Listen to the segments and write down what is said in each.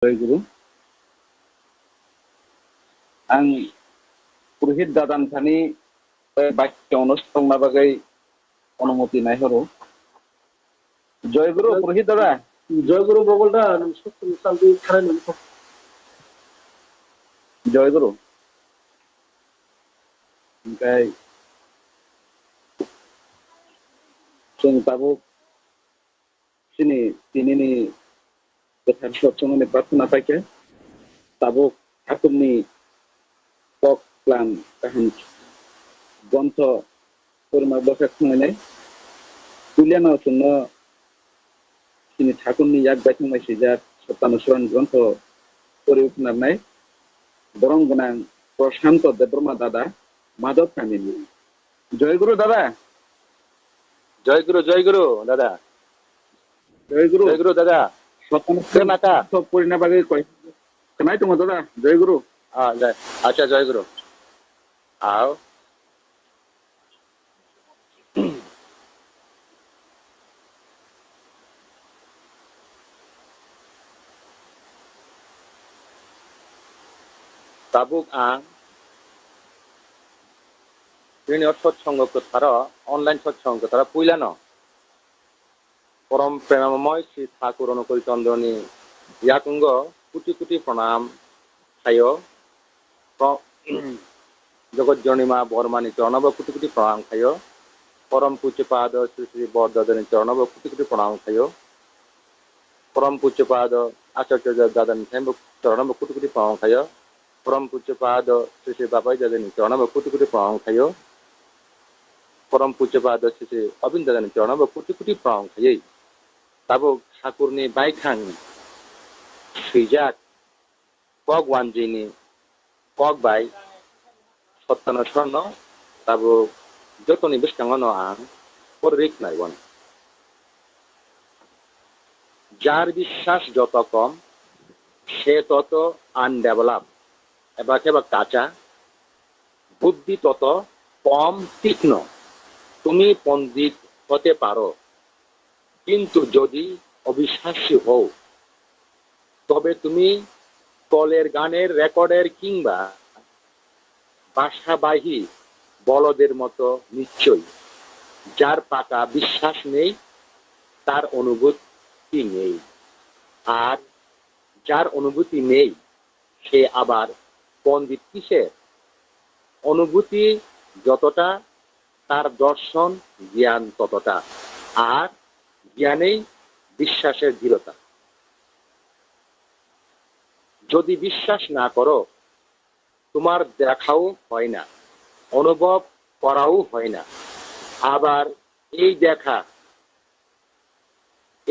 Guru. Ang purohit dadan thani bakya অনুষ্ঠান bagai অনুমতি নাই হরো। জয় গুরু পুরোহিত দাদা। জয় গুরু বগলটা শান্তি খারাই নয়। জয় গুরু। Oke. Sung tabuk sini ni betar sotsong ni pratana paike tabuk akum ni kok plan kahan gonto kurma bokat ngai kuliana sungno sini Thakur ni yak baithang mai sijak Sattanusran gonto kori utnarnai borong gonang Prasanta Debbarma dada Madhav family. জয় গুরু দাদা। জয় গুরু দাদা। জয় গুরু দাদা। সত্য সব পরিণা বাগে কয় কেনাই তোমার দাদা জয় গুরু। আচ্ছা জয় গুরু। আও tabuk ang ini সৎসঙ্গ কথারা অনলাইন সৎসঙ্গ কথারা পুইলানো পরম প্রেমময় শ্রী ঠাকুর অনুকূল চন্দ্রনী ইয়াকুঙ্গ কোটি কোটি প্রণাম খায় জগৎজনীমা বর্মানি চরণব কোটি কোটি প্রণাম খায় পরম পূজ্যপাদ শ্রী শ্রী বরদাদানী চরণব কোটি কোটি প্রণাম খায় পরম পূজ্যপাদ আচার্য দাদানী চরণব কোটি কোটি প্রণাম খায় পরম পূজ্যপাদ শ্রী শ্রী বাবাই দাদানী চরণব কোটি কোটি প্রণাম খায় পরম পূজ্যপাদ শ্রী শ্রী অবিন্দ দাদানী চরণব কোটি কোটি প্রণাম খায় tabuk Thakurni baikang sijak kok wanjini kok bai Sattanusran tabuk jotoni biskangono ang porrik naibon jar বিশ্বাস যত কম সে তত আনডেভেলপ এবার কাঁচা বুদ্ধি তত কম তীক্ষ্ণ তুমি পণ্ডিত হতে পারো কিন্তু যদি অবিশ্বাসী হও তবে তুমি কলের গানের রেকর্ডের কিংবা বাসাবাহী বলদের মতো নিশ্চয়ই যার পাকা বিশ্বাস নেই তার অনুভূতি নেই আর যার অনুভূতি নেই সে আবার পণ্ডিত কিসের অনুভূতি যতটা তার দর্শন জ্ঞান ততটা আর জ্ঞানেই বিশ্বাসের দৃঢ়তা যদি বিশ্বাস না করো তোমার দেখাও হয় না অনুভব করাও হয় না আবার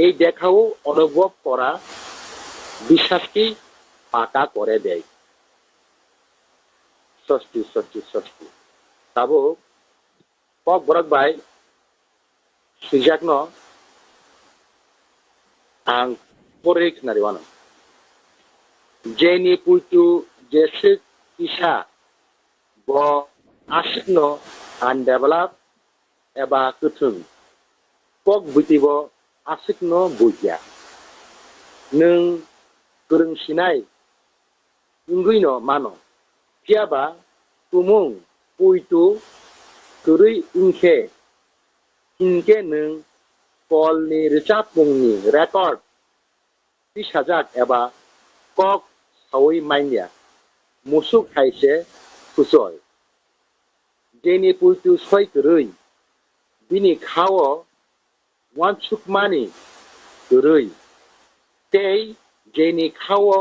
এই দেখাও অনুভব করা বিশ্বাসকে পাকা করে দেয় ষষ্ঠী tabuk Kokborok bai sijakno ang porik nariwano jeni puitu jesik isa bo asikno undevelop eba kutung kok butibo asikno buja nung kurung sinai ingguino mano piaba tumung puitu kurui inke nung kolni recapungni record tisajak eba kok sawi mainya musuk haise kusoy jeni puitu soi kurui bini khao wansuk mani kurui tei jeni khao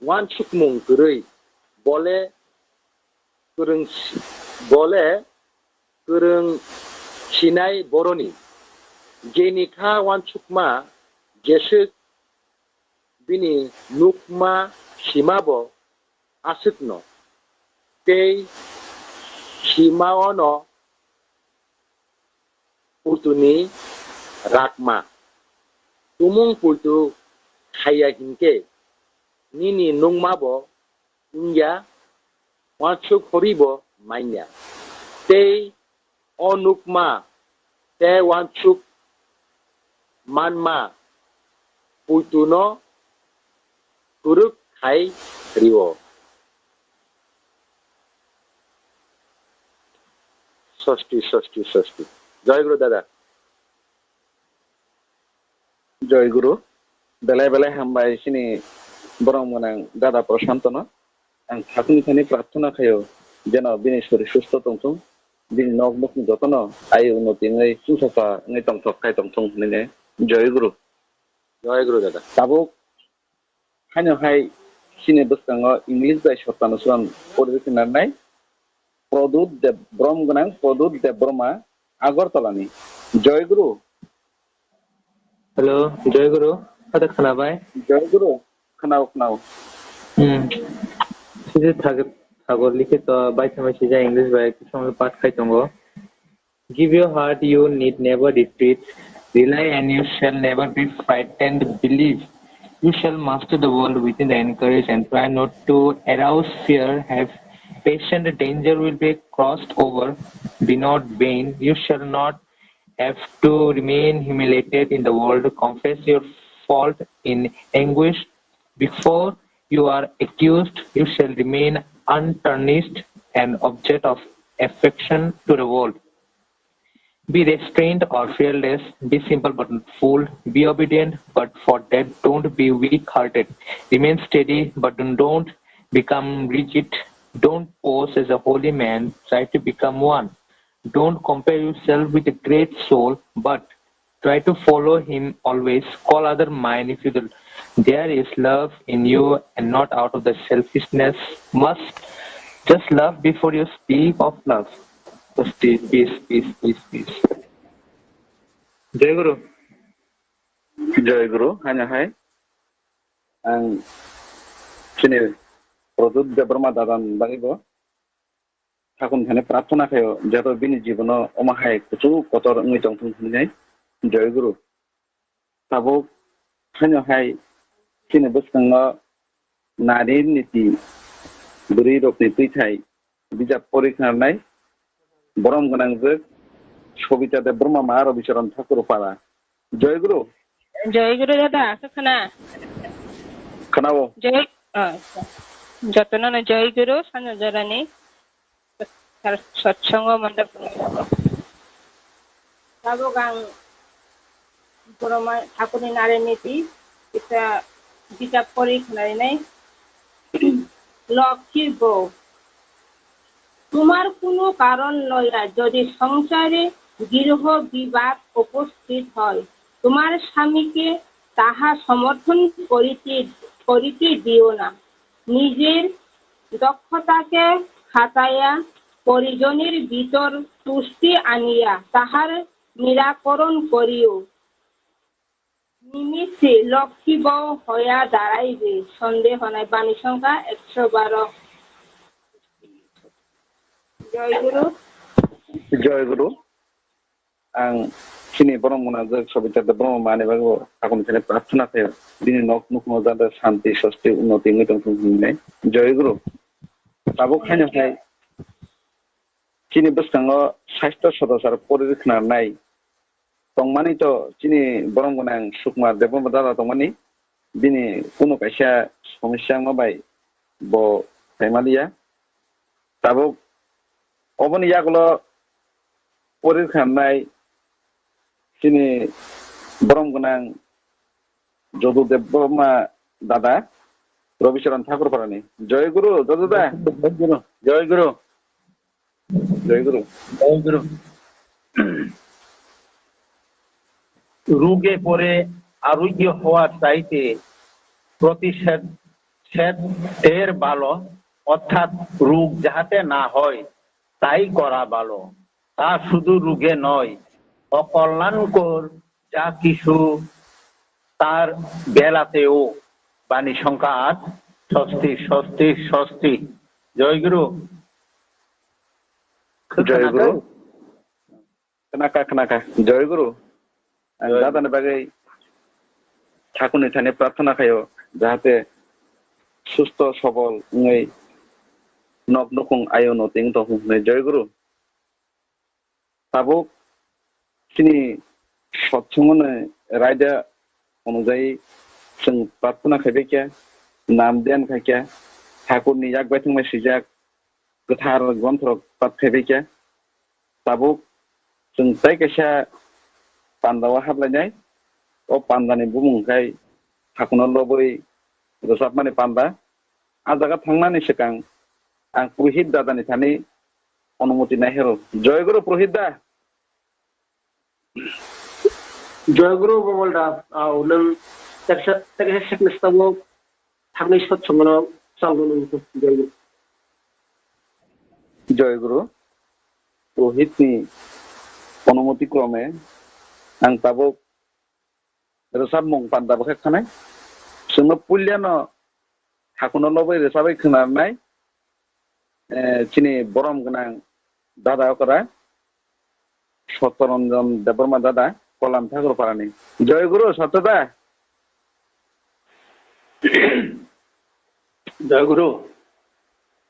wansuk mung kurui bole kurung sinai boroni jeni kha wansukma jesuk bini nukma simabo asukno tei simaono putuni rakma tumung putu khaya hinke nini nungmabo unya wansuk horibo mainya tei onukma te wansuk manma putuno Turuk Hai Rio. ষষ্ঠী ষষ্ঠী ষষ্ঠী। জয় গুরু দাদা। জয় গুরু বেলায় বেলায় হামবাই সিনি বরং মনে দাদা প্রশান্ত না आं ठाकुरनि प्रार्थना खायो जेन बिनि शरीर सुस्थ तंथों बिनि नग नखनि जतन आय उन्नति नै सुसफा नै तंथक खाय तंथों होनने जय गुरु दादा ताबो खानो हाय सिने बसकांग इंग्लिश बाय शतानुसरन परिबेखनाय प्रदुत देब ब्रह्म गोनां प्रदुत देबबर्मा आगरतलानि जय गुरु। हेलो जय गुरु ada खोनाबाय जय गुरु खोनाव खोनाव सिजे थागोर लिखित बायथामा सिजा इंग्लिश बाय किसम पाठ खायतंगो give your heart you need never retreat rely and you shall never be frightened believe you shall master the world within the encourage and try not to arouse fear have patience danger will be crossed over be not vain you shall not have to remain humiliated in the world confess your fault in anguish before you are accused you shall remain untarnished an object of affection to the world be restrained or fearless be simple but not fooled be obedient but for that don't be weak-hearted remain steady but don't become rigid don't pose as a holy man try to become one don't compare yourself with a great soul but try to follow him always call other mine if you do there is love in you and not out of the selfishness must just love before you speak of love just peace jai guru hanya hai ang sini produk Debbarma dadan bagibo Thakur थाने प्रार्थना खायो जतो बिनि जीवन अमाहाय कुचु Qatar ngui tongthung hunai जय गुरु ताबो खानो हाय सिने बसकांगा नारी नीति बुरि रकनि फैथाय बिजाब परिखानाय बरम गोनांजो सबिता देबबर्मा मा रबिचरण ठाकुर पारा जय गुरु दादा खोना खोनाओ जय जतन जय गुरु सानजरानि सत्संग मंडप ताबो गां बरमा ठाकुरनि नारी नीति इता बिजाब परिखानाय লক্ষ্মী বউ তোমার কোনো কারণ লয়া যদি সংসারে গৃহ বিবাদ উপস্থিত হয় তোমার স্বামীকে তাহা সমর্থন করিতে দিও না নিজের দক্ষতাকে খাটাইয়া পরিজনের ভিতর তুষ্টি আনিয়া তাহার নিরাকরণ করিও নিমিষে লক্ষ্মী বউ হইয়া দাঁড়াইবে সন্দেহ নাই বাণী সংখ্যা 112 जय गुरु आं सिनि बरम गोनांजो सबिता देबबर्मा माने बागो ठाकुर थाने प्रार्थना खायो बिनि नक मुखनो जादा शांति सस्ति उन्नति ngui tongthung hunai जय गुरु ताबो खानो हाय सिनि बसकांगा स्वास्थ्य सदस्यर परिरखनाय तंमानि तो सिनि बरम गोनां सुकुमार देबबर्मा दादा तंमानि बिनि कोनो कायसा समस्या माबाय बो थाइमालिया ताबो अबनि यागलो परिरखनाय सिनि बरम गोनां जदु देबबर्मा दादा रबिचरण ठाकुर पारानि जय गुरु जदुदा जय गुरु রোগে পড়ে আরোগ্য হওয়ার চাইতে প্রতিষেধের ভালো অর্থাৎ রোগ যাহাতে না হয় তাই করা ভালো তা শুধু রোগে নয় অকল্যাণকর যা কিছু তার বেলাতেও বাণী সংখ্যা 8 ষষ্ঠী জয় গুরু खोनाका जय गुरु दादा ने बागै ठाकुरनि थाने प्रार्थना खायो जाहाथे सुस्थ सबल ngui nok nokong ayo noting to hunai जय गुरु ताबो सिनि सत्संगने रायदा अनुजाई जों प्रार्थना खायबाय नाम देन खायके ठाकुरनि जागबाय थांबाय सिजाक गोथार गन्थ्रक पातखायबायके ताबुक जों जायखिया पान्दावा हाबलायनाय अ पान्दानि बुमुंखाय ठाकुरनाव लबै रोजाबमाने पान्दा आजागा थांनानै सिगां आं पुरहित दादानि थानि अनुमति नायहेरो जयगुरु पुरहित दा जयगुरु बगलदा नों सेकनेस्टाव थांनाय सत्संगनाव चालु नोंखौ जयगुरु जयगुरु पुरहितनि अनुमति क्रमे आं ताबुक रोजाब मुं पान्दाबो खानाय जोंनो पुल्यानो ठाकुरनाव लबै रोजाबै खोनानाय चिनि बरम गोनां दादा ओकरा सत्यरंजन देबबर्मा दादा कल्याण ठाकुर पारानि जयगुरु सत्यदा जयगुरु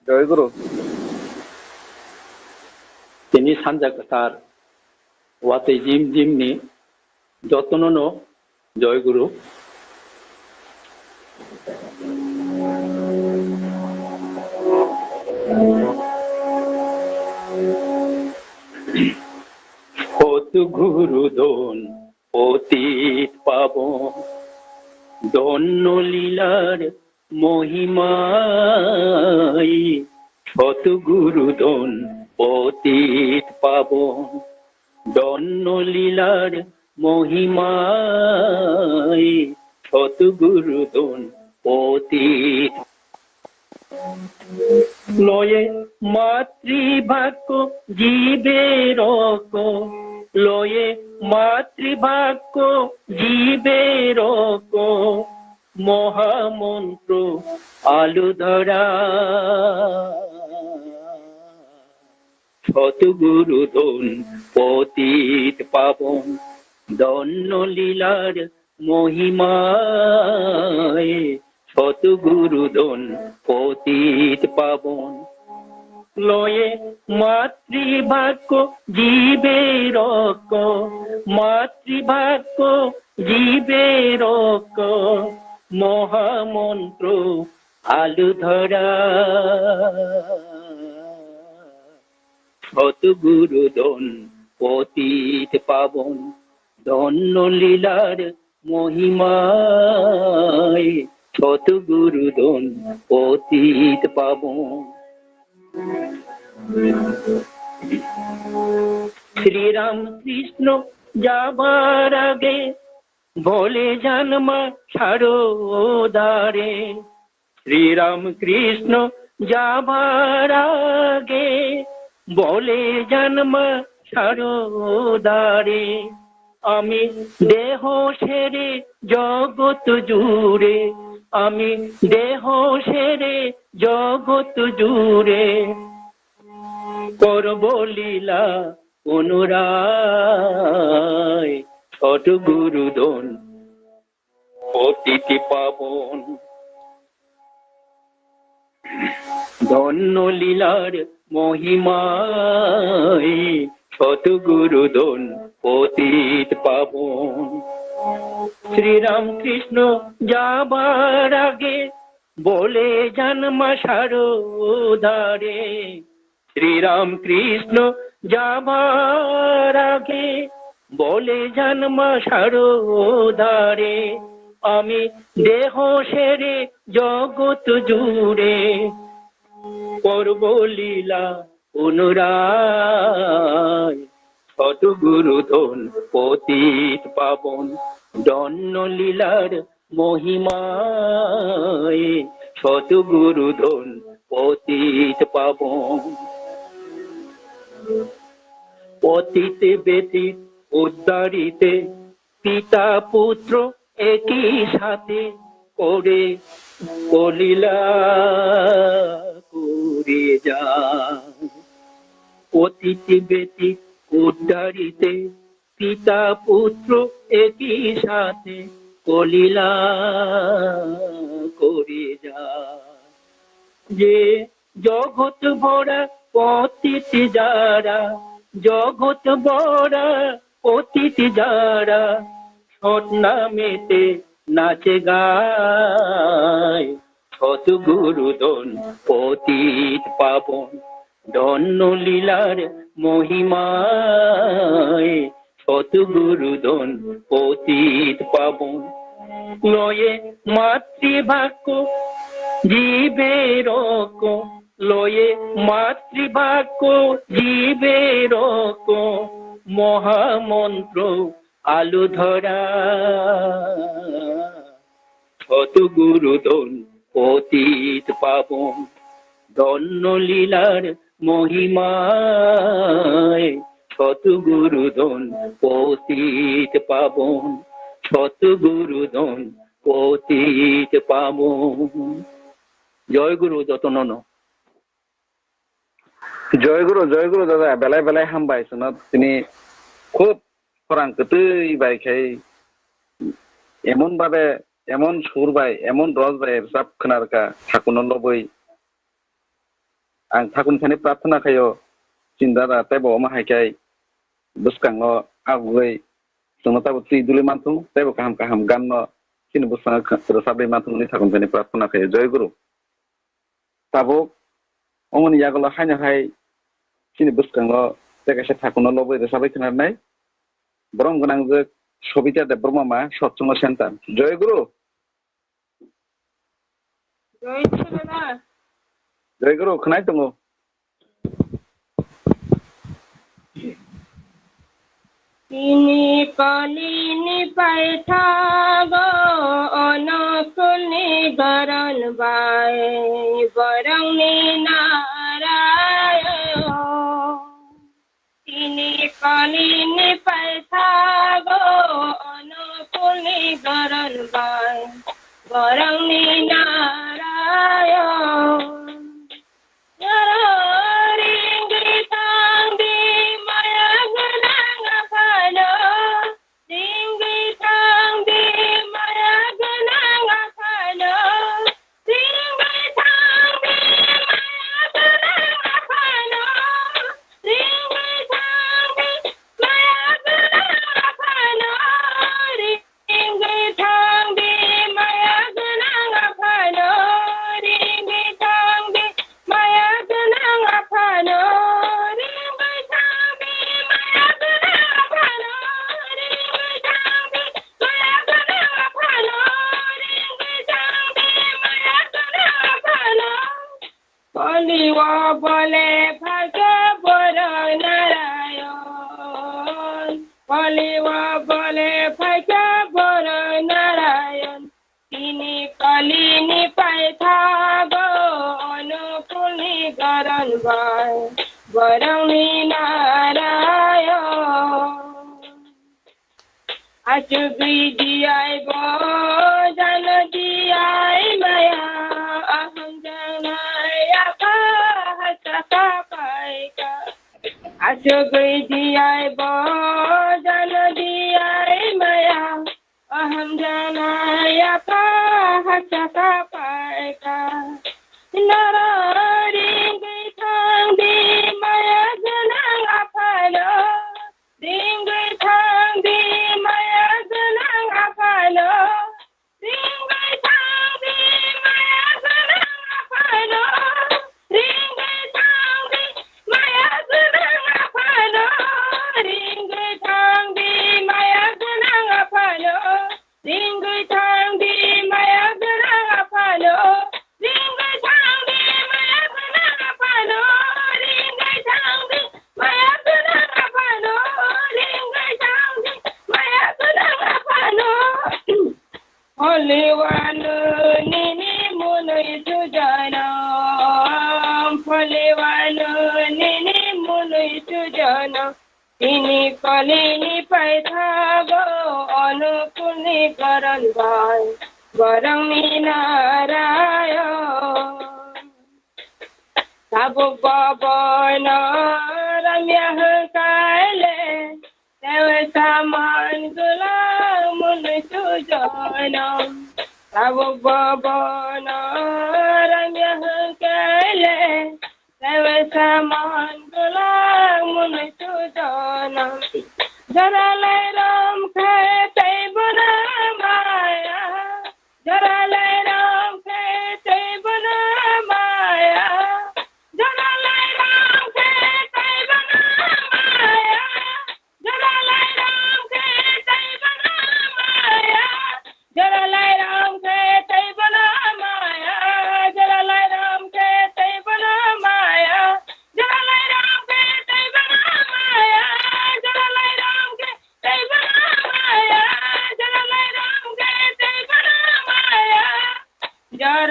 जयगुरु তিনি সানজা কথার ওয়াতে জিম জিমনি যতননো জয়গুরু সত গুরু দন অতীত পাবন ধন্য লীলার মহিমাই সত গুরু দন অতীত পাবন ধন্য লীলার মহিমাই সত গুরু দন অতীত লয়ে মাতৃবাক্য জীবের লয়ে মাতৃবাক্য জীবের মহামন্ত্র আলু ধরা সতগুরু ধন পতিত পাবন ধন্য লীলার মহিমায় সতগুরু ধন পতিত পাবন লয়ে মাতৃবাক্য জীবের মাতৃবাক্য জীবের মহামন্ত্র আলু ধরা সতগুরু ধন পতিত পাবন ধন্য লীলার মহিমায় সতগুরু ধন পতিত পাবন শ্রীরাম কৃষ্ণ যাবার আগে বলে জন্মা সারদারে শ্রীরাম কৃষ্ণ যাবার আগে বলে জন্মা সারদারে আমি দেহ সেরে জগৎ জুড়ে আমি দেহ সেরে জগৎ জুড়ে করব লীলা অনুরায় সতগুরু ধন পতিত পাবন ধন্য লীলার মহিমায় সতগুরু ধন পতিত পাবন শ্রীরাম কৃষ্ণ যাবার আগে বলে জন্মা সারদারে শ্রীরাম কৃষ্ণ যাবার আগে বলে জন্মা সারদারে আমি দেহ সেরে জগৎ জুড়ে করব লীলা অনুরায় সতগুরু ধন পতিত পাবন ধন্য লীলার মহিমায় সতগুরু ধন পতিত পাবন পতিতে ব্যতীত উদ্ধারিতে পিতা পুত্র একই সাথে করে কলিলা করে যা পতিতে ব্যতীত উদ্ধারিতে পিতা পুত্র একই সাথে কলিলা করে যা যে জগৎ ভরা পতিত যারা জগৎ ভরা পতিত যারা সৎ নামেতে নাচে গায় সতগুরুদন পতিত পাবন ধন্য লীলার মহিমায় সতগুরুদন পতিত পাবন লয়ে মাতৃবাক্য জীবের লয়ে মাতৃবাক্য জীবের মহামন্ত্র আলু ধরা সতগুরুদন পতিত পাবন ধন্য লীলার মহিমায় সতগুরুদন পতিত পাবন সতগুরুদন পতিত পাবন। জয় গুরু যতনন। জয় গুরু দাদা বেলায় বেলায় হামবাই শোনা তিনি খুব খরাং কতই বাইখাই এমন ভাবে এমন সুর বাই এমন রস বাই সাপ खोनारका ঠাকুর লবই आं थाकुनखानि प्रार्थना खायो चिन्दादा तेबो माहायखाय बुसकांनो आगुगै जोंनो ताबो त्रिदुलि मानथुं तेबो काहाम काहाम गाननो सिन बुसकां रसाबे मानथुंनि थाकुनखानि प्रार्थना खायो जय गुरु ताबो अमनि यागलो हायनाहाय सिन बुसकांनो तेगासे थाकुनो लबै रसाबै खोनारनाय बरम गोनांजो सबिता देबबर्मा मा सत्संग सेन्टार जय गुरु जय गुरु खोनाय दङ তিনি কলিনি পাইথাগ অনকুনি গরণ বাই বরংনি নারায়ণ তিনি কলিনি পাইথাগ অনকুনি গরণ বাই বরংনি Narayan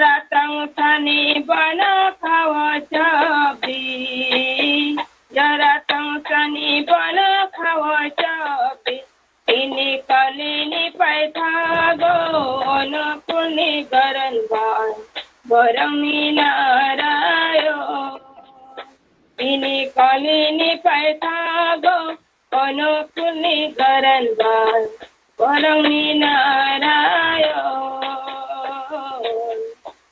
Jaratang sani bana khawa chabi. Jaratang sani bana khawa chabi. Ini kalini paithago anapuni garan bar. Barami narayo. Ini kalini paithago anapuni garan bar. Barami narayo.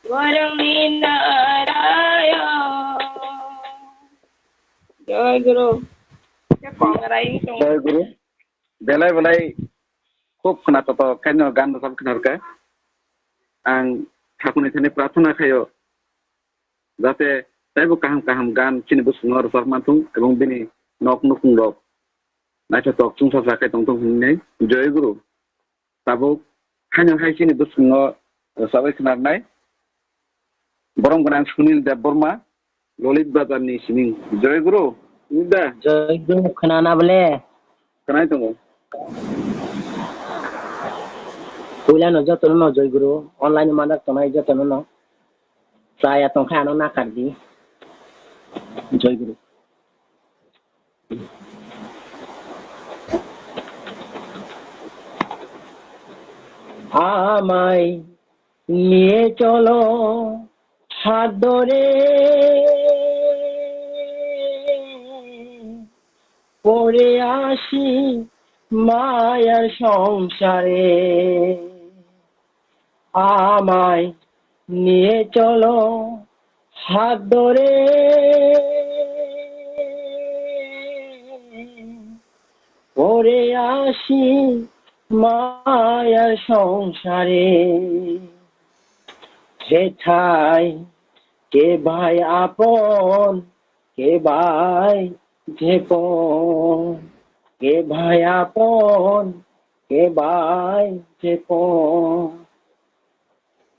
Barami narayo. Jai Guru. Jai Guru. Belai belai খুব kenapa to kanyo gan sab kenarka ang ঠাকুরনি thane প্রার্থনা খায়ো যাতে তাইবো কাহাম কাহাম গান চিনি বুসুঙর সরমানতুং এবং বিনি নক নুকুং রক নাইটা tok chung sa sakai tong tong hinne Jai Guru tabo kanyo hai chini busuঙor sabai kenar nai borong gonang Sunil Debbarma Lalit Bazar ni sining Jai Guru udah Jai Guru kenana bole kenai tong Kuliah no jatuh no Jai Guru online mana tanai jatuh no saya tong kano nak kardi Jai Guru আমায় নিয়ে চলো হাত ধরে পড়ে আসি মায়ার সংসারে আমায় নিয়ে চলো হাত ধরে পড়ে আসি মায়ার সংসারে যেথায় কে ভাই আপন কে ভাই যেপন কে ভাই আপন কে ভাই যেপন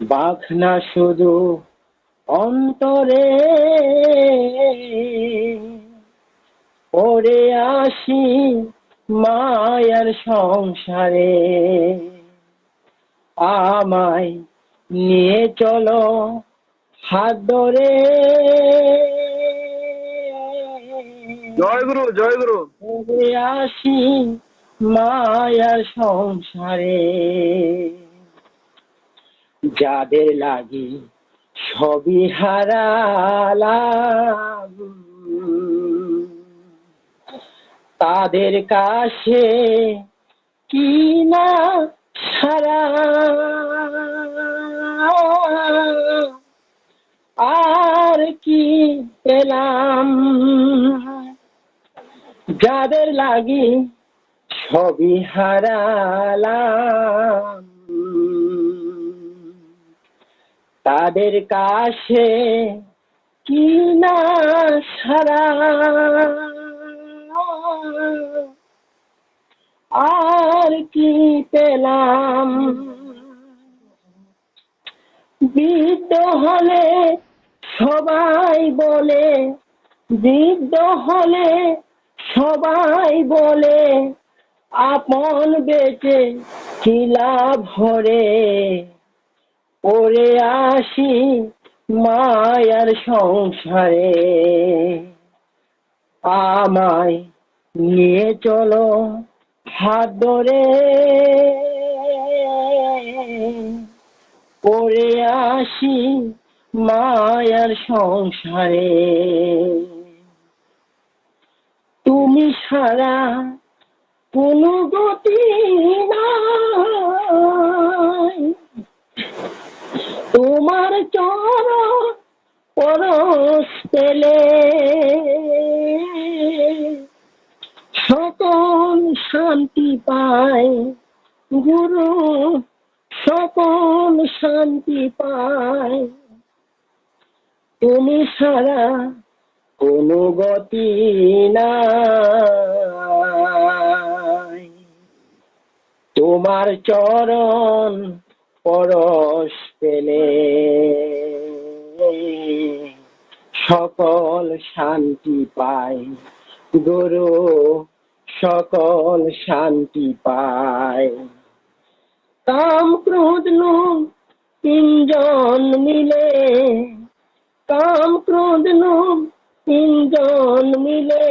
বাখনা শুধু অন্তরে পড়ে আসি মায়ার সংসারে আমায় নিয়ে চলো হাত ধরে Jai Guru Jai Guru পড়ে আসি মায়ার সংসারে যাদের লাগি সবই হারালাম তাদের কাছে কি না সারা আর কি পেলাম যাদের লাগি সবই হারালাম তাদের কাছে কি না সারা আর কি পেলাম বৃদ্ধ হলে সবাই বলে বৃদ্ধ হলে সবাই বলে আপন বেঁচে কি লাভ হরে পড়ে আসি মায়ার সংসারে আমায় নিয়ে চলো হাত ধরে পড়ে আসি মায়ার সংসারে তুমি সারা কোনো গতি নাই তোমার চরণ পরশ পেলে সকল শান্তি পায় গুরু সকল শান্তি পায় তুমি সারা কোনো গতি নাই তোমার চরণ পরশ পেলে সকল শান্তি পায় গুরু সকল শান্তি পায় কাম ক্রোধ লোভ তিনজন মিলে কাম ক্রোধ লোভ তিনজন মিলে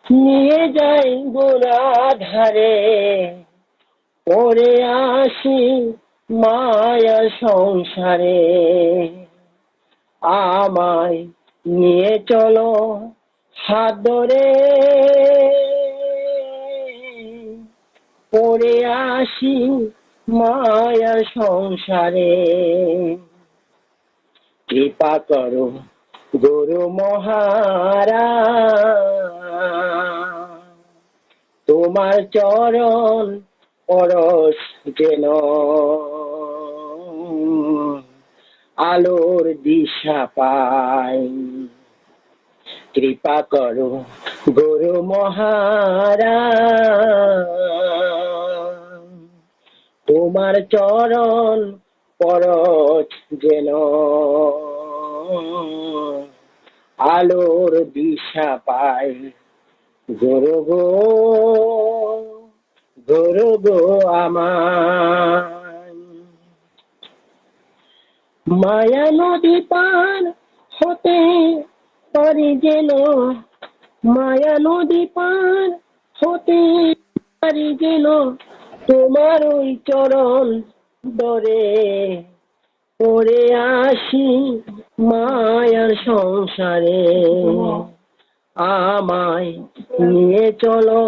নিয়ে যাই গোড়াধারে পরে আসি মায়া সংসারে আমায় নিয়ে চলো হাত ধরে পরে আসি মায়া সংসারে কৃপা করো গুরু মহারাজ তোমার চরণ পরশ যেন আলোর দিশা পাই কৃপা করো গুরু মহারাজ তোমার চরণ পরশ যেন আলোর দিশা পাই গুরু গো আমার মায়া নদী পার হতে পারি যেন মায়া নদী পার হতে পারি যেন তোমার ওই চরণ ধরে পরে আসি মায়ার সংসারে আমায় নিয়ে চলো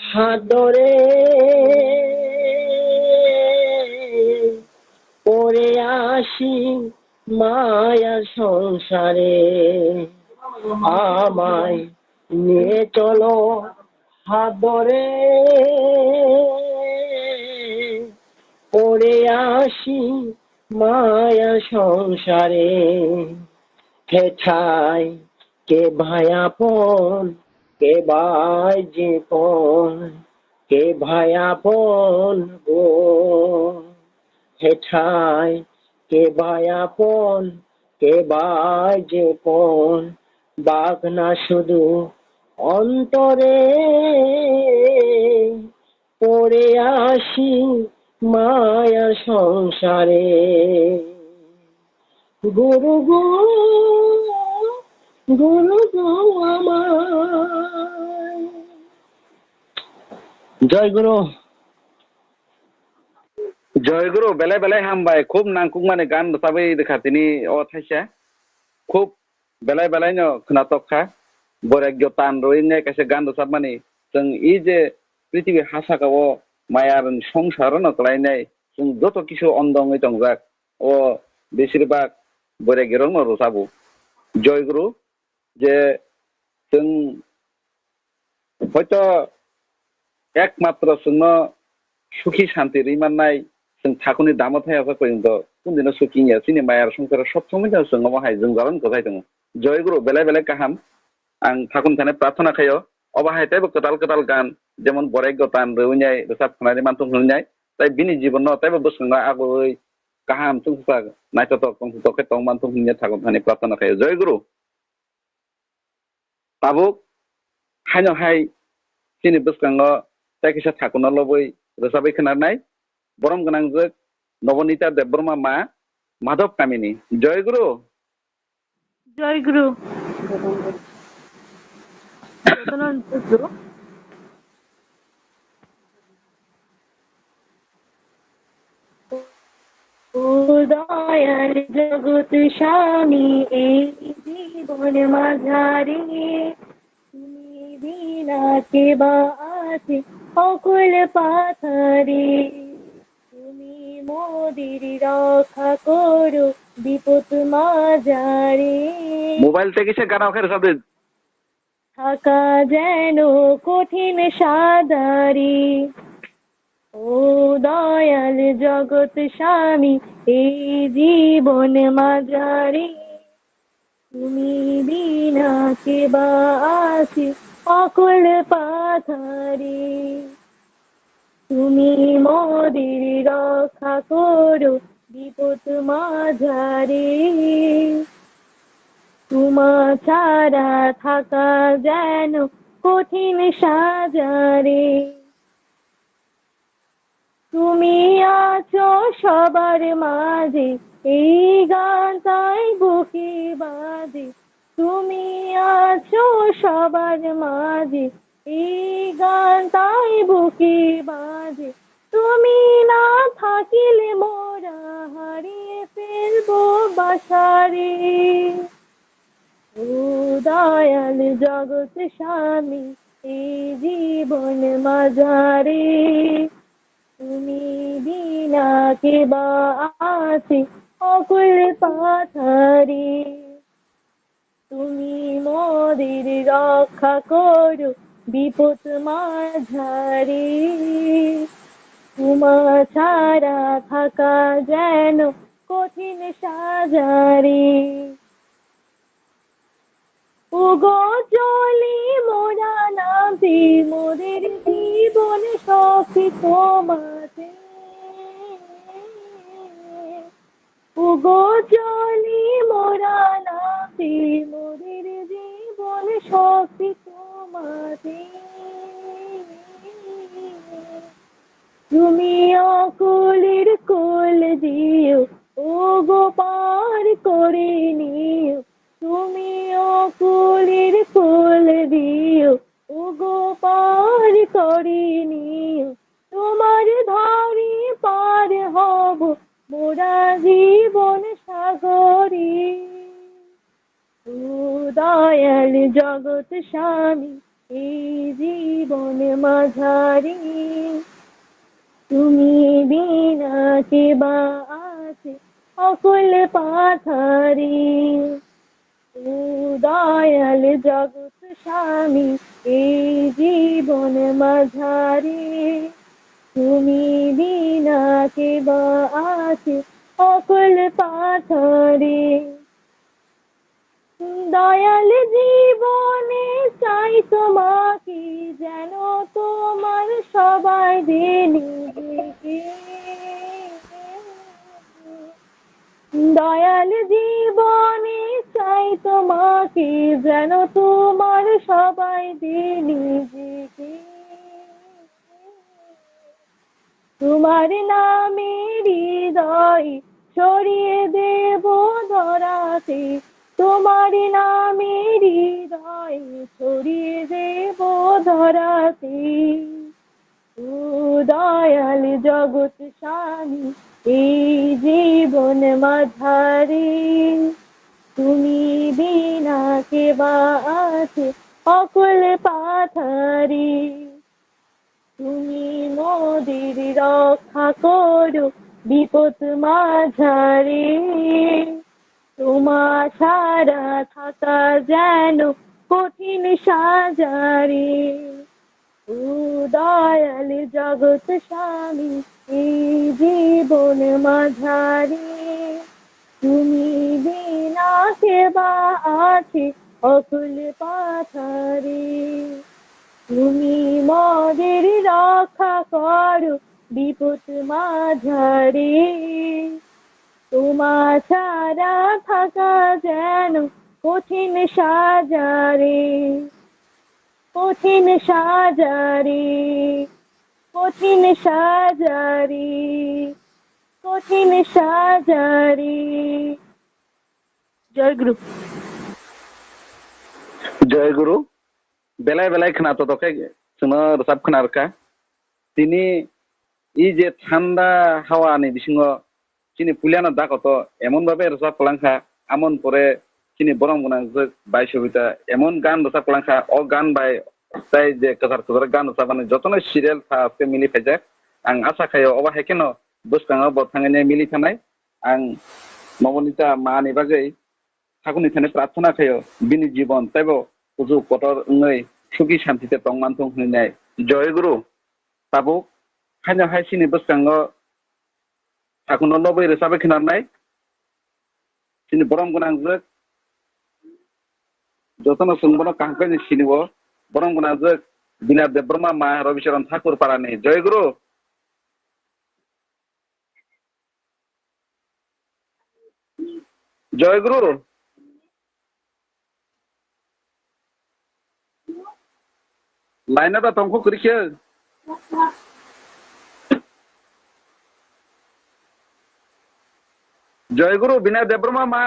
হাত ধরে পরে আসি মায়ার সংসারে আমায় নিয়ে চলো হাত ধরে পরে আসি মায়া সংসারে হেঠাই কে ভায়াপন কে ভাই যে পন কে ভায়াপন গো হেঠাই কে ভায়াপন কে ভাই যে পন বাঘ না শুধু অন্তরে পড়ে আসি মায়া সংসারে গুরু গো আমার জয় গুরু বেলায় বেলায় হামবাय খুব নাংকুক মানে গান রসাबै দেখা তিনি অথাইসা খুব বেলায় বেলায় ন खोनातखा बराग्य तान रइने कासे गान रसाब माने जों इ जे पृथ्वी हासागाव मायार संसार न कलायनाय जों যত কিছু অন্দङै दंजाक ও বেশিরভাগ বরাग्य न रसाबो জয়গুরু যে जों হয়তো একমাত্র जोंनो সুখী শান্তি রিমান্নাय जों थाखुनि दामा थायाखै पयन्त कुनदिनो सुखिनिया सिनि मायार संसार सब समय जों बाहाय जों जागोन गथाय दङ जयगुरु बेलाय बेलाय गाहाम आं थाखुन थानाय प्रार्थना खायो अबाहायतायबो कदाल कदाल गान जेमन बराग्य तान रौनाय रसाब खानाय मानथुम होनाय ताय बिनि जीवन न तायबो बसंना आगै गाहाम संसा नायतत कंसुतके तंग मानथुम होनाय थाखुन थानाय प्रार्थना खायो जयगुरु बाबु हायनो हाय सिनि बसखांनो जायखिसा थाखुना लबै रसाबै खोनानाय बरम गोनांजों नवनीता देबबर्मा मा माधव कामिनी जयगुरु দয়াল জগৎ স্বামী এই জীবন মাঝারে তুমি বিনা কে বা আছে অকুল পাথারে তুমি মোদের রক্ষা করো বিপদ মাঝারে মোবাইল থেকে সে গান ওখানে সব থাকা যেন কঠিন সাদারে ও দয়াল জগৎ স্বামী এই জীবন মাঝারে তুমি বিনা কে বা আছে অকুল পাথারে তুমি মোদের রক্ষা করো বিপদ মাঝারে তোমা ছাড়া থাকা যেন কঠিন সাজারে তুমি আছো সবার মাঝে, এই গান তাই বুকে বাজে। তুমি আছো সবার মাঝে, এই গান তাই বুকে বাজে। তুমি না থাকিলে মোরা হারিয়ে ফেলবো বাসারে। ও দয়াল জগৎ স্বামী, এই জীবন মাঝারে তুমি বিনা কে বা আছে অকুল পাথারে। তুমি মোদের রক্ষা করো বিপদ মাঝারে। তোমা ছাড়া থাকা যেন কঠিন সাজারে। ওগো চলি মোরা নামতে, মোদের জীবন সখী তোমাতে। ওগো চলি মোরা নামতে, মোদের জীবন সখী তোমাতে। তুমি অকুলের কোল দিও, ওগো পার করে নিও। তুমি অকুলের কোল দিও, ওগো পার করে নিও। তোমার ধারে পার হব মোরা জীবন সাগরে। ও দয়াল জগৎ স্বামী, এই জীবন মাঝারে তুমি বিনা কে বা আছে অকুল পাথারে। ও দয়াল জগৎ স্বামী, এই জীবন মাঝারে তুমি বিনা কে বা আছে অকুল পাথারে। দয়াল জীবনে চাই তোমাকে, যেন তোমার সবাই নিজেকে। দয়াল জীবনে চাই তোমাকে, যেন তোমার সবাই নিজেকে। তোমার নামে হৃদয় ছড়িয়ে দেব ধরাতে। তোমার নামে হৃদয় ছড়িয়ে দেব ধরাতে। ও দয়াল জগৎ স্বামী, এই জীবন মাঝারে তুমি বিনা কে বা আছে অকুল পাথারে। তুমি মোদের রক্ষা করো বিপদ মাঝারে। তোমা ছাড়া থাকা যেন কঠিন সাজারে। ও দয়াল জগৎ স্বামী, এই জীবন মাঝারে তুমি বিনা কে বা আছে অকুল পাথারে। তুমি মোদের রক্ষা করো বিপদ মাঝারে। তোমা ছাড়া থাকা যেন কঠিন সাজারে। কঠিন সাজারে, কঠিন সাজারে, কঠিন সাজারে। জয় গুরু। জয় গুরু বেলায় বেলায় খোনাতো তোকে जोङो रोजाब खोनारखा তিনি এই যে ঠান্ডা হাওয়ানি বিসিङ চিনি পুলিয়ানো দাকত এমন ভাবে রোজাব কলাংখা আমন পরে চিনি বরং গোনাং বাই সবিতা এমন গান রোজাব কলাংখা অ গান বাই তাই যে কাজার কাজার গান রোজাবানি যতনো সিরিয়াল থাকতে মিলি ফেজাক आं आसा खायो अबा हेकेनो बोसकाङाव बथाङैनो मिलि थानाय आं नवनिता मानि बागै ठाकुरनि थाखाय प्रार्थना खायो बिनि जीवन ताइबो उजु पटर ङै सुखि शान्तिते तंमानथों होननाय जय गुरु ताबो हायनो हायसिनि बोसकाङाव ठाकुरनो लबै रोजाबै खोनारनाय सिनि बरम गोनांजों जतनो सोंबनो कांपेनि सिनिबो बरम गोनांजों बिना देब्बरमा मा रविचरण ठाकुर पारानि जय गुरु जय गुरु लाइना दा तंखौ करिखे জয়গুরু বিনা দেববর্মা মা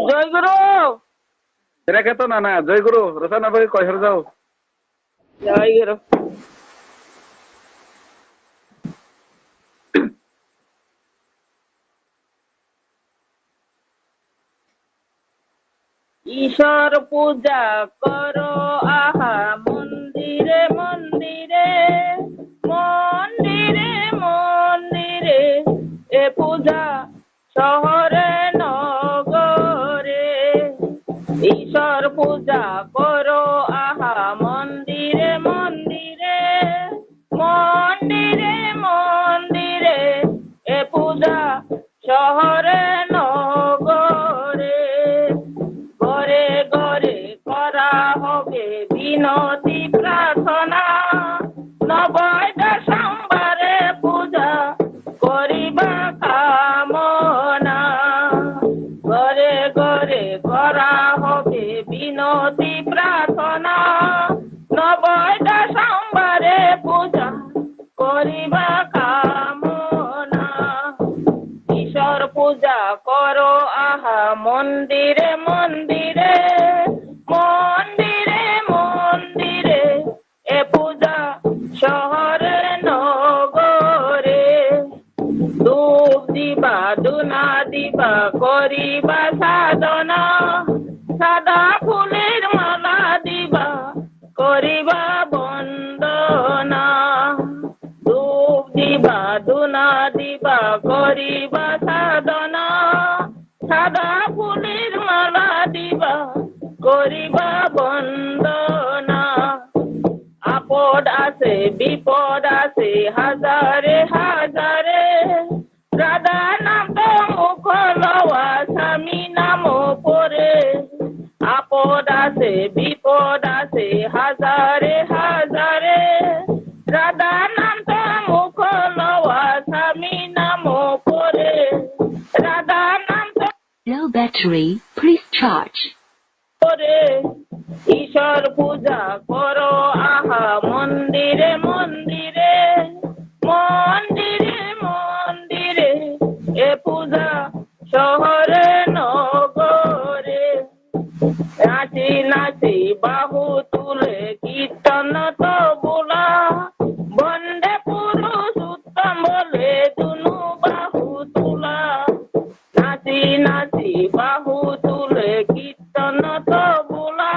জয়গুরু এরাকে তো না জয়গুরু রচনা বই কয়হর যাও জয়গুরু ঈশ্বর পূজা করো আহা মন্দিরে মন্দিরে মন্দিরে মন্দিরে এ পূজা শহরে নগরে ঈশ্বর পূজা করো আহা মন্দিরে মন্দিরে মন্দিরে মন্দিরে এ পূজা শহরে নগরে ঘরে ঘরে করা হবে বিনতি প্রার্থনা নবয়টা সোমবারে পূজা করিবা কামনা ঘরে ঘরে করা হবে বিনতি প্রার্থনা নবয়টা সোমবারে পূজা করিবা কামনা ঈশ্বর পূজা করো আহা মন্দিরে মন্দিরে মন্দিরে মন্দিরে এ পূজা শহরে নগরে ধূপ দিবা দুনা দিবা করিবা সাধনা সাদা ফুলের মালা দিবা করিবা বন্দনা ধূপ দিবা দুনা দিবা করিবা সাধনা সাদা ফুলের মালা দিবা করিবা বন্দনা আপদ আছে বিপদ আছে হাজারে হাজারে রাধা নাম তো মুখ লওয়া স্বামী নাম পরে আপদ আছে বিপদ আছে হাজারে হাজারে রাধা নাম তো মুখ লওয়া স্বামী নাম পরে রাধা নাম তো Low battery, please charge. করে ঈশ্বর পূজা করো আহা মন্দিরে মন্দিরে মন্দিরে মন্দিরে এ পূজা শহরে নগরে নাচি নাচি বাহু তুলে কীর্তন তো বোলা বন্দে পুরুষ উত্তম বলে দুনু বাহু তুলা নাচি নাচি বাহু তুলে কীর্তন তো বোলা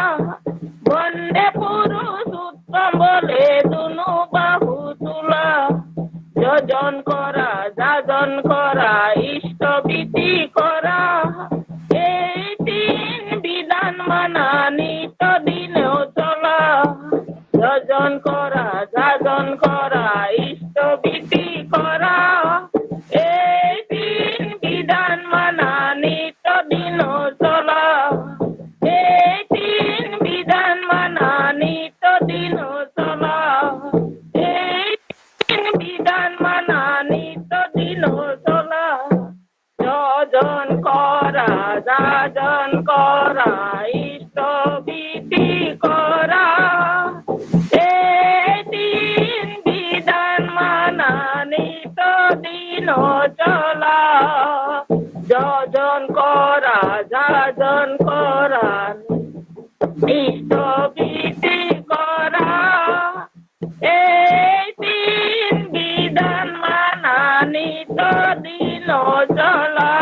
বন্দে পুরুষ উত্তম বলে দুনু বাহু তুলা যজন করা যাজন করা ইষ্টবিধি করা এই তিন বিধান মানা নিত দিনেও চলা যজন করা যাজন করা ইষ্টবিধি করা এই তিন বিধান মানা নিত দিনও চলা এই তিন বিধান মানা নিত দিনও চলা এই তিন বিধান মানা নিত দিনও চলা যজন করা যাজন করা ইষ্টবিধি করা এই তিন বিধান মানা নিত দিনও চলা যজন করা যাজন করা ইষ্টবিধি করা এই তিন বিধান মানা নিত দিনও চলা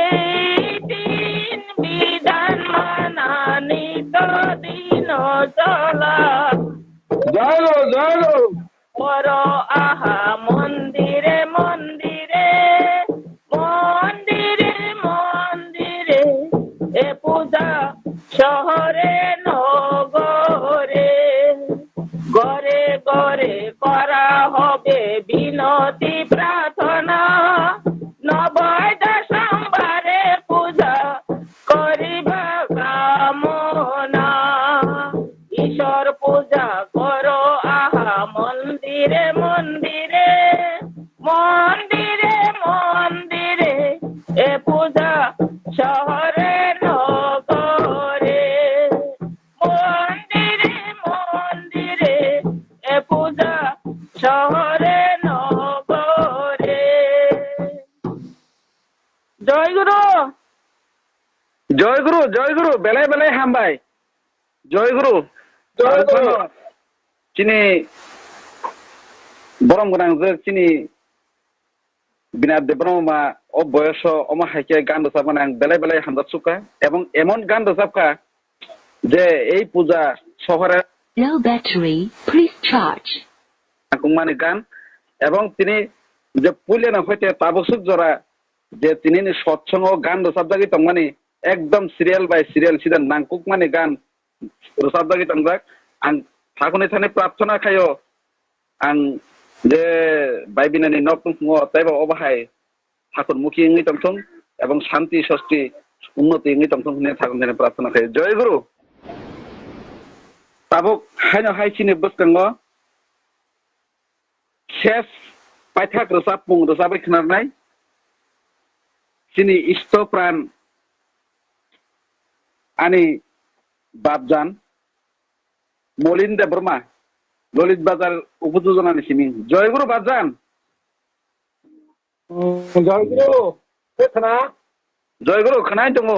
এই তিন বিধান মানা নিত দিনও চলা করো আহা মন্দিরে মন্দিরে মন্দিরে মন্দিরে এ পূজা শহরে নগরে ঘরে ঘরে করা হবে বিনতি প্রার্থনা নবয়টা সোমবারে পূজা করিবা কামনা ঈশ্বর পূজা করো আহা মন্দিরে মন্দিরে মন্দিরে মন্দিরে এ পূজা শহরে নগরে মন্দিরে মন্দিরে এ পূজা শহরে নগরে জয়গুরু বেলায় বেলায় হামবাই জয়গুরু চিনি বরম গোনাং যে চিনি বিনা দেবরমা ও বয়স অমা হাইকে গান রোজাবান আং বেলায় বেলায় হামদা চুকা এবং এমন গান রোজাবকা যে এই পূজা শহরে Low battery, please charge. কুমানি গান এবং তিনি যে পুলে না হইতে তাবসুক জরা যে তিনি সৎসঙ্গ গান রোজাবদাগি তংমানি একদম সিরিয়াল বাই সিরিয়াল সিদান নাংকুক মানে গান রোজাবদাগি তংজাক আং ঠাকুরনি থানে প্রার্থনা খায়ো আং যে বাইবিনানি নকং তাইবা অবাহাय ঠাকুর মুখী ইংনি তংথং এবং শান্তি ষষ্ঠী উন্নতি ইংনি তংথং নে ঠাকুর থানে প্রার্থনা খায় জয় গুরু তাবুক হাইনো হাইচিনি বসকাঙ্গ শেষ পাইথাক রোজাবमुं রোজাবাই खोनारनाय চিনি ইষ্ট প্রাণ ani babjan molin Debbarma Lalit Bazar উপযোজনানি সিমিং জয়গুরু বাবজান জয়গুরু কোথা জয়গুরু খানাই দङ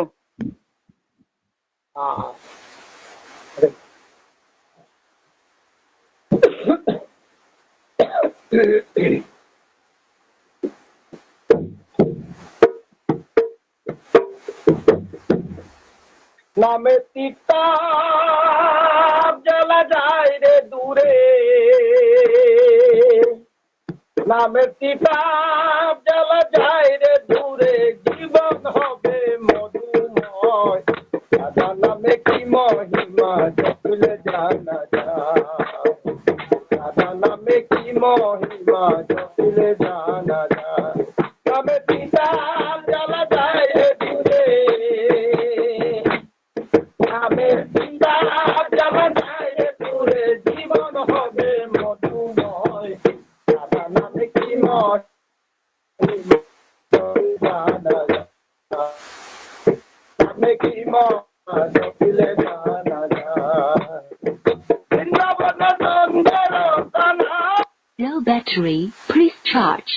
নামে তিতাব জ্বালা যায় রে দূরে নামে তিতাব জ্বালা যায় রে দূরে জীবন হবে মধুময় দাদা নামে কি মহিমা জপিলে জানা যায় দাদা নামে কি মহিমা জপিলে জানা যায় নামে তিতাব জ্বালা যায় রে দূরে জীবন হবে মধুময় দাদা নামে কি ময় নামে কি মলে জানা যায় বৃন্দাবন নন্দের কানা Low battery, please charge.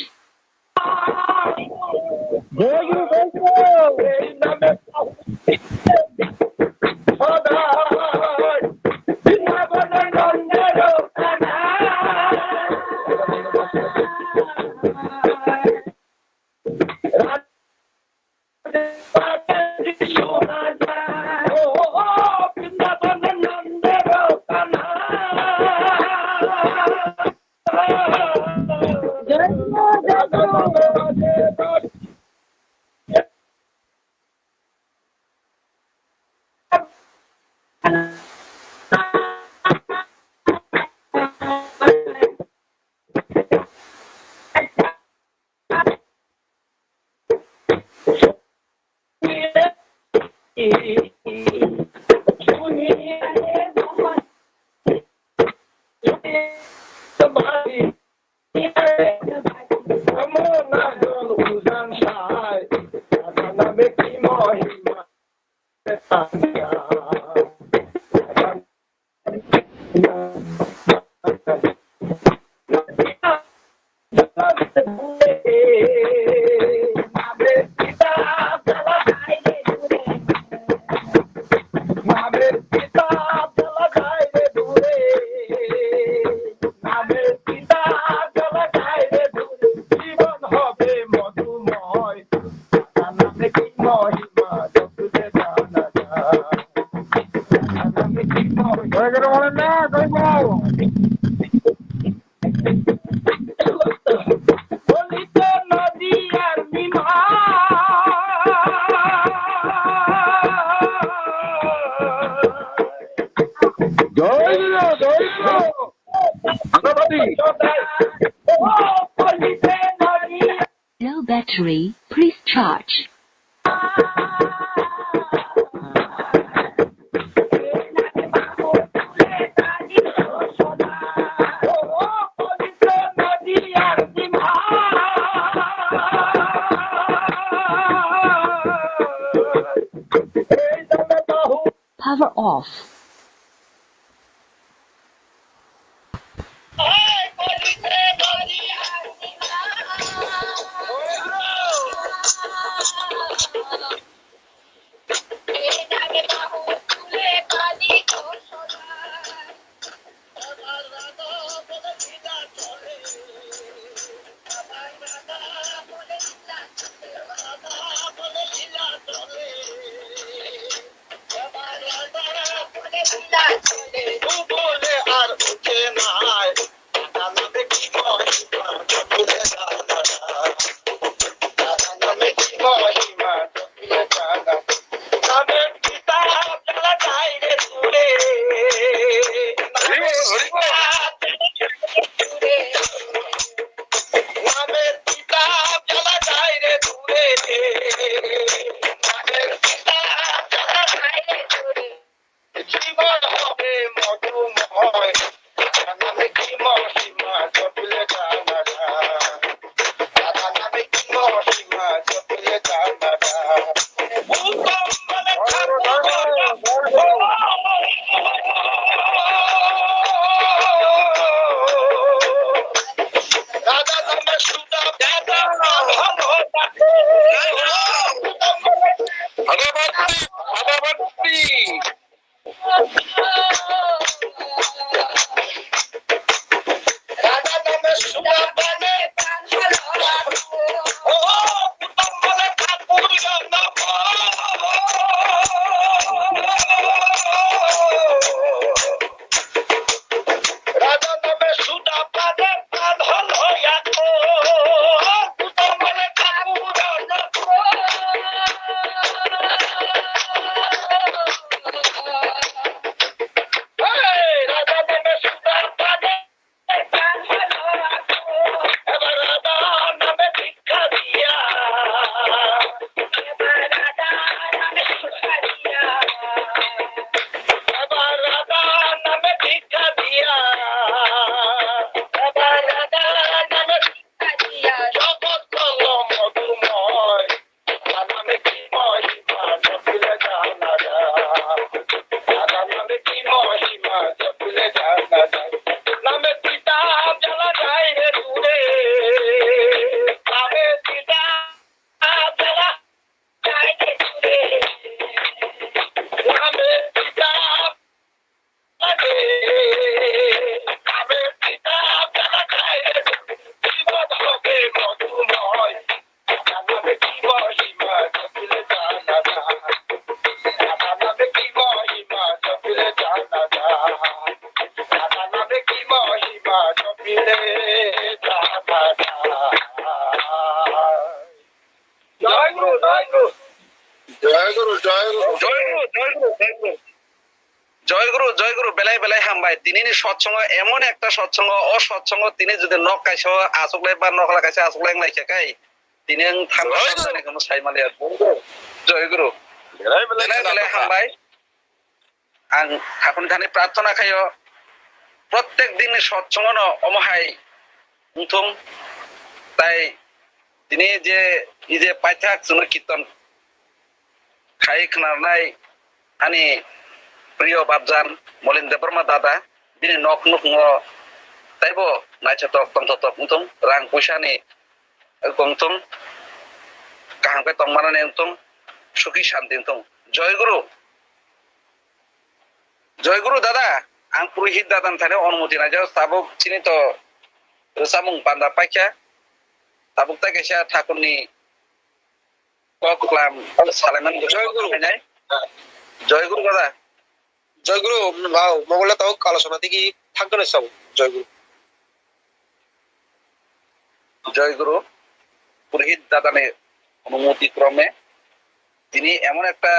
Low battery, please charge. Power off. জয়গুরু জয়গুরু বেলায় বেলায় হামবাই তিনি সৎসঙ্গ এমন একটা সৎসঙ্গ অসৎসঙ্গ তিনি যদি নখ কাইছ আসলে বা নকলা কাইছে আসলে লাইছে কাই তিনি থামনে কোন সাইমালে জয়গুরু বেলায় বেলায় হামবাই আং হাকুন খানি প্রার্থনা খাইও প্রত্যেক দিন সৎসঙ্গ ন অমহাই উঠুম তাই তিনি যে এই যে পাইথাক জন্য কীর্তন খাই খানারনাই আনি প্রিয় বাবজান মলিন দেববর্মা দাদা দিনে নক নুক তাইবো নাইছাতক তংথতক উঠুম রাং পয়সানি গংথুম কাহামকে তংমানানে উঠুম সুখী শান্তি উঠুম জয়গুরু দাদা আং পুরোহিত দাদান থানে অনুমতি না যাও তাবুক চিনি তো রসামুং পান্দা পাইখা তাবুক তাই কেসা ঠাকুরনি ককলাম সালামান জয়গুরু দাদা জয়গুরু ভাও মঙ্গলে তাও আলোচনা থেকে থাকবেন সব জয়গুরু পুরোহিত দাদানের অনুমতি ক্রমে তিনি এমন একটা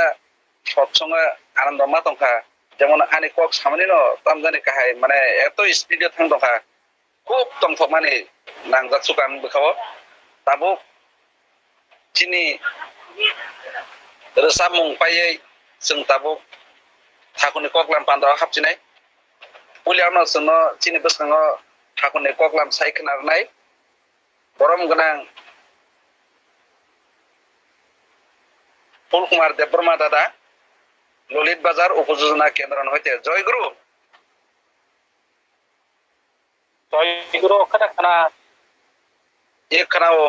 সৎসঙ্গ আনন্দ মাতঙ্কা যেমন আনি কক সামনে তামজানি কাহাই মানে এত স্পিডে থাকা খুব তংথ মানে নাংজাত সুকান বেখাও তাবুক চিনি রসামুং পাইयै जों ताबुक ठाकुरनि ककलाम पान्दाव हाबचिनाय पुलियावनो जोंनो चिनि बोसङो ठाकुरनि ककलाम सायखनारनाय बरम गोनां सुकुमार देबबर्मा दादा ललित बाजार उपयोजना केन्द्र हইতে জয়গুরু খানা এক খানাও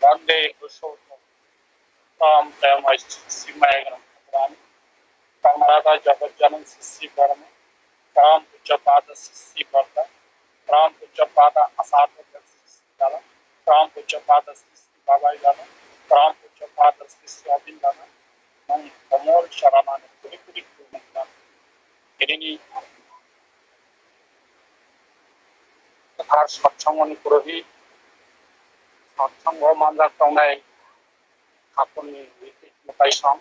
Bande kusuk tam temai simai gan Kamara jabat janan sisi barma Ram pujapada sisi barda Ram pujapada asata sisi dala Ram pujapada sisi babai dala Ram pujapada sisi abin dala Nang kamor sharamane kuri kuri kumanda ini harus satsangoni purohi satsang mandak tongai kapuni paisang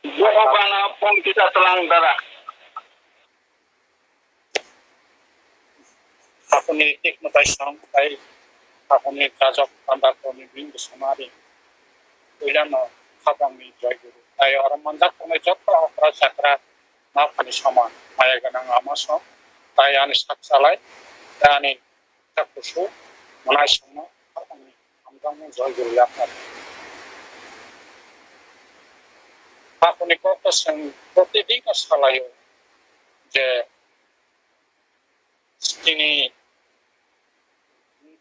bana pon kita telang dara kapuni tik paisang kai kapuni kajak pandak toni bing samari ulana kapami jayguru ai orang mandak tongai jotto opera sakra mapani saman maya ganang amaso tai ani saksalai tani takusu manai sama আমরাও জয়গুরু আপনার আপনি করতেছেন প্রতিদিন সালায় যে তিনি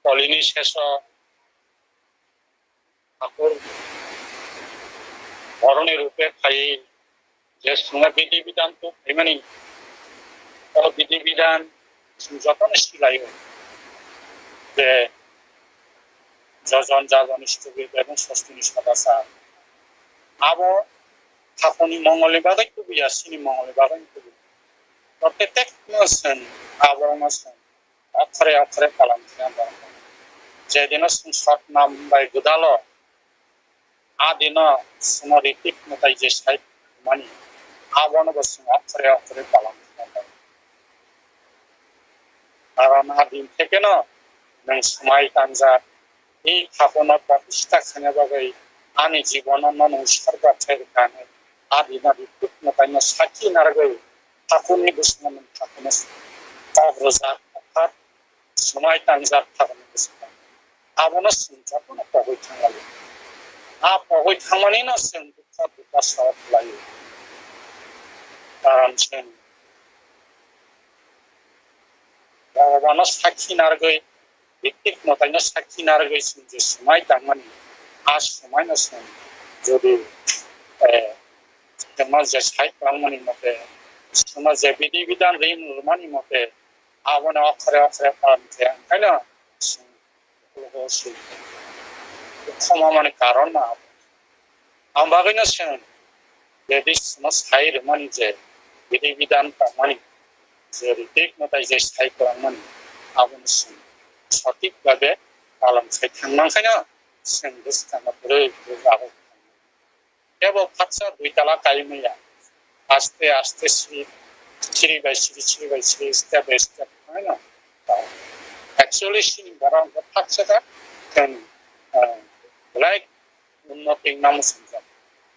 কলিনী শেষ ঠাকুর ধরনের রূপে খাই যে সঙ্গে বিধিবিধান তো এমনি বিধিবিধান যতন সিলাই যে যজন যাজন ইষ্টবিদ এবং ষষ্ঠী সদাচার আবো ঠাকুরনি মঙ্গলে বাগাই কবি আসিনি মঙ্গলে বাগাই কবি প্রত্যেক নছেন আবরণছেন অক্ষরে অক্ষরে পালন যেদিন সৎ নাম বাই গুদাল আদিন স্মরিতিক মতাই যে সাহিত্য মানি আবরণ বসুন অক্ষরে অক্ষরে পালন কারণ আদিন থেকে না নং সময় কাঞ্জা এই ঠাকুরের প্রতিষ্ঠা খানে বাগাই আনি জীবন নমস্কার গাছের গানে আদিন আদিত্যুক মতাই সাক্ষী নারগৈ ঠাকুরনি বসুন ঠাকুরের কগ্রজাত অর্থাৎ সময় কাঞ্জার ঠাকুরনি বসুন আবনো যখন পগৈ থাঙ্গালি পগৈ থাঙ্গানি না जों দুঃখ দুঃখ সব লাयो কারণ जों ভগবানের সাক্ষী নারগৈ ব্যক্তিক মতাইনো সাক্ষী নারগৈ जों যে সময় তাঙ্গানি আজ সময় না जों যদি जों যে সাহিত্য লাঙ্গনি মতে जों যে বিধি বিধান রিম রুমানি মতে আবনো অক্ষরে অক্ষরে পালন করে ওंखायनो ক্ষমামানে কারণ না আমবাগैनो जों बेदि साइ रमानि जे बिधि विधान पामानि जे रीतिक मताय जे साइ खालामनानै आबुन जों सঠিক भाबे पालन खालामनांखायनो जों गोसोखांना बोरै जाबो केवल फारसा दुइताला गायनाया आस्ते आस्ते सिरि बाय सिरि स्टेप बाय स्टेप थाङो एक्चुअली सिनि बाराव फारसा जों लाइक उन्नति नाम संजा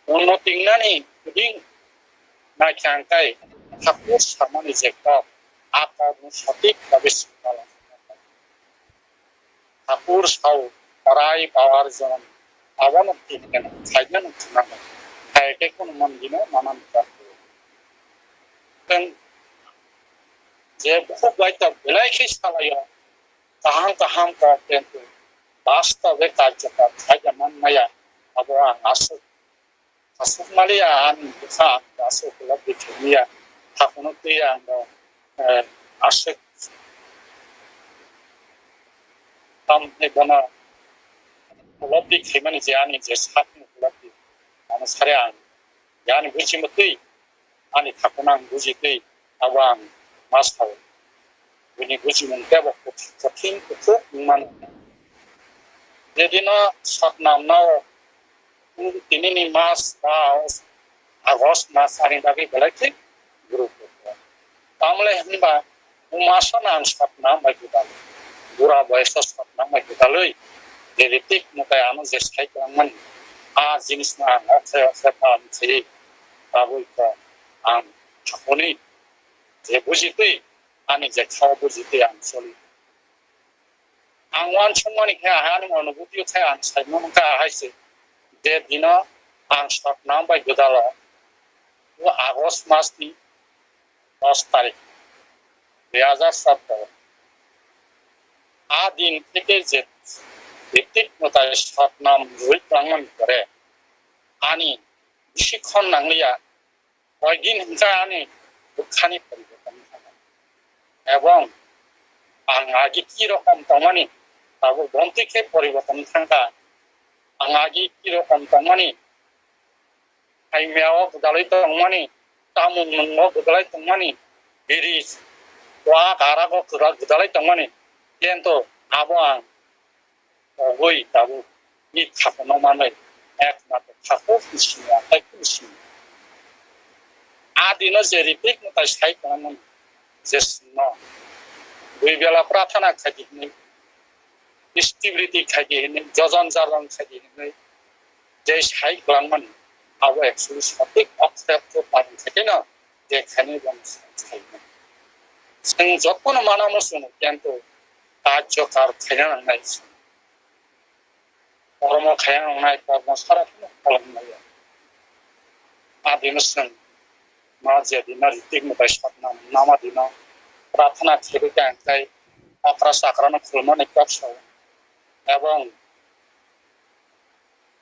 उन्नति नानि गुदिं नायखांखाय ठाकुर सामानि जेका आकादनि सঠিক भाबे पालन ठाकुर साव अराय बावार जन आवन तिनकेन खायनो नांगौ खायके कोन मनदिनो मानान जों जे बहुत बायता बेलायखै सालायो गाहाम गाहाम करते वास्तवे कार्यक्रम खायजामान माया अब आसु आसुमालिया आन दुखा आसु कुला बिथिमिया ठाकुर दैया आसु तामने बना कुला बिथिमानि जे आनि जे सातनि कुला बि आनो सारे आं यानि बुजिमतै आनि ठाकुर आं बुजितै अब आं मास्टाव बिनि बुजिमोनथायाबो कठिन मान যেদিন সৎনামনাও তিনি মাস বা আগস্ট মাস আনি বাকি বেলাইতে গুরুত্ব তামলে হনবা মাসনা আন সৎনাম বাইকুদাল বুড়া বয়স সৎনাম বাইকুদালই যে रीतिक মতে আনো যে সাই খালামমান আ জিনিস না আছে আছে পানছি বাবুইকা আম ঠাকুরনি যে বুঝিতই আনি যে খাও বুঝিতই আন চলি आंवान सम्मानि खाय हानि अनुभूति खाय आं साइमन का हायसे जे दिना आं सतनाम बाय गोदाल वो आगस्ट मासनि 10 तारिख 2017 आ दिन থেকে যে रीतिक मताय सतनाम रुइ प्रांगन करे आनि शिक्षण नांलिया कयदिन हिंसा आनि दुखानि परिवर्तन এবং आं आगे की रकम तमानि अब बंती के परिवर्तन थांगा आं आगे की रकम तमानि आइमेआव गुदालै तमानि तामुंगो गुदालै तमानि बिरि वा गारागो गुदालै तमानि केन्तो आबो आं गय दाबो नि थाखोनाव माने एकमात्र थाखो फिसिया थाखो आदिनो जे रीतिक मताय साइ खालामोन जेसनो बेला प्रार्थना खादिने स्टेबिलिटी खादिने जजन जालन खादिने जे साइ खालामोन आबो एक्चुअली सঠিক अक्षरखौ पालन खादिनो देखायनो जों साइनो जों जतन मानामो जों केन्तो कार्यकार खायनो नांनाय कर्म खायांनाय कर्म साराखौनो खालामनाय आदिनोसों मा जेदिना रितिकनिफ्राय साबनाम नामा दिना प्रार्थना खेबैखाय अख्रा साख्रानो खुलुमनानै गावसाव এবং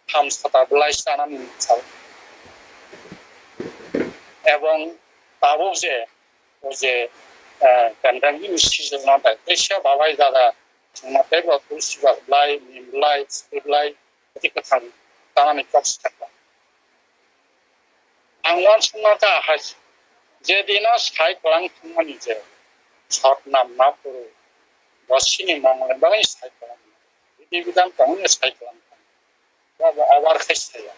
हामसाता ब्लाइस जानानै साव এবং তাবো যে কেন্দ্রাঙ্গি মিষ্টিজনা দেয় এসে বাবাই দাদা समाते बाबू सिबार ब्लाइ मिमब्लाइ सिब्लाइ बिदि गोथां जानानै गावसि थाग्रा आंवान संनाता हास जेदिना साइक्लां थांनानै जे सट नाम ना पुरु बसिनि मांगले बागै साइक्लां बिदि बिदान गावनि साइक्लां बाबा आबार खायसाया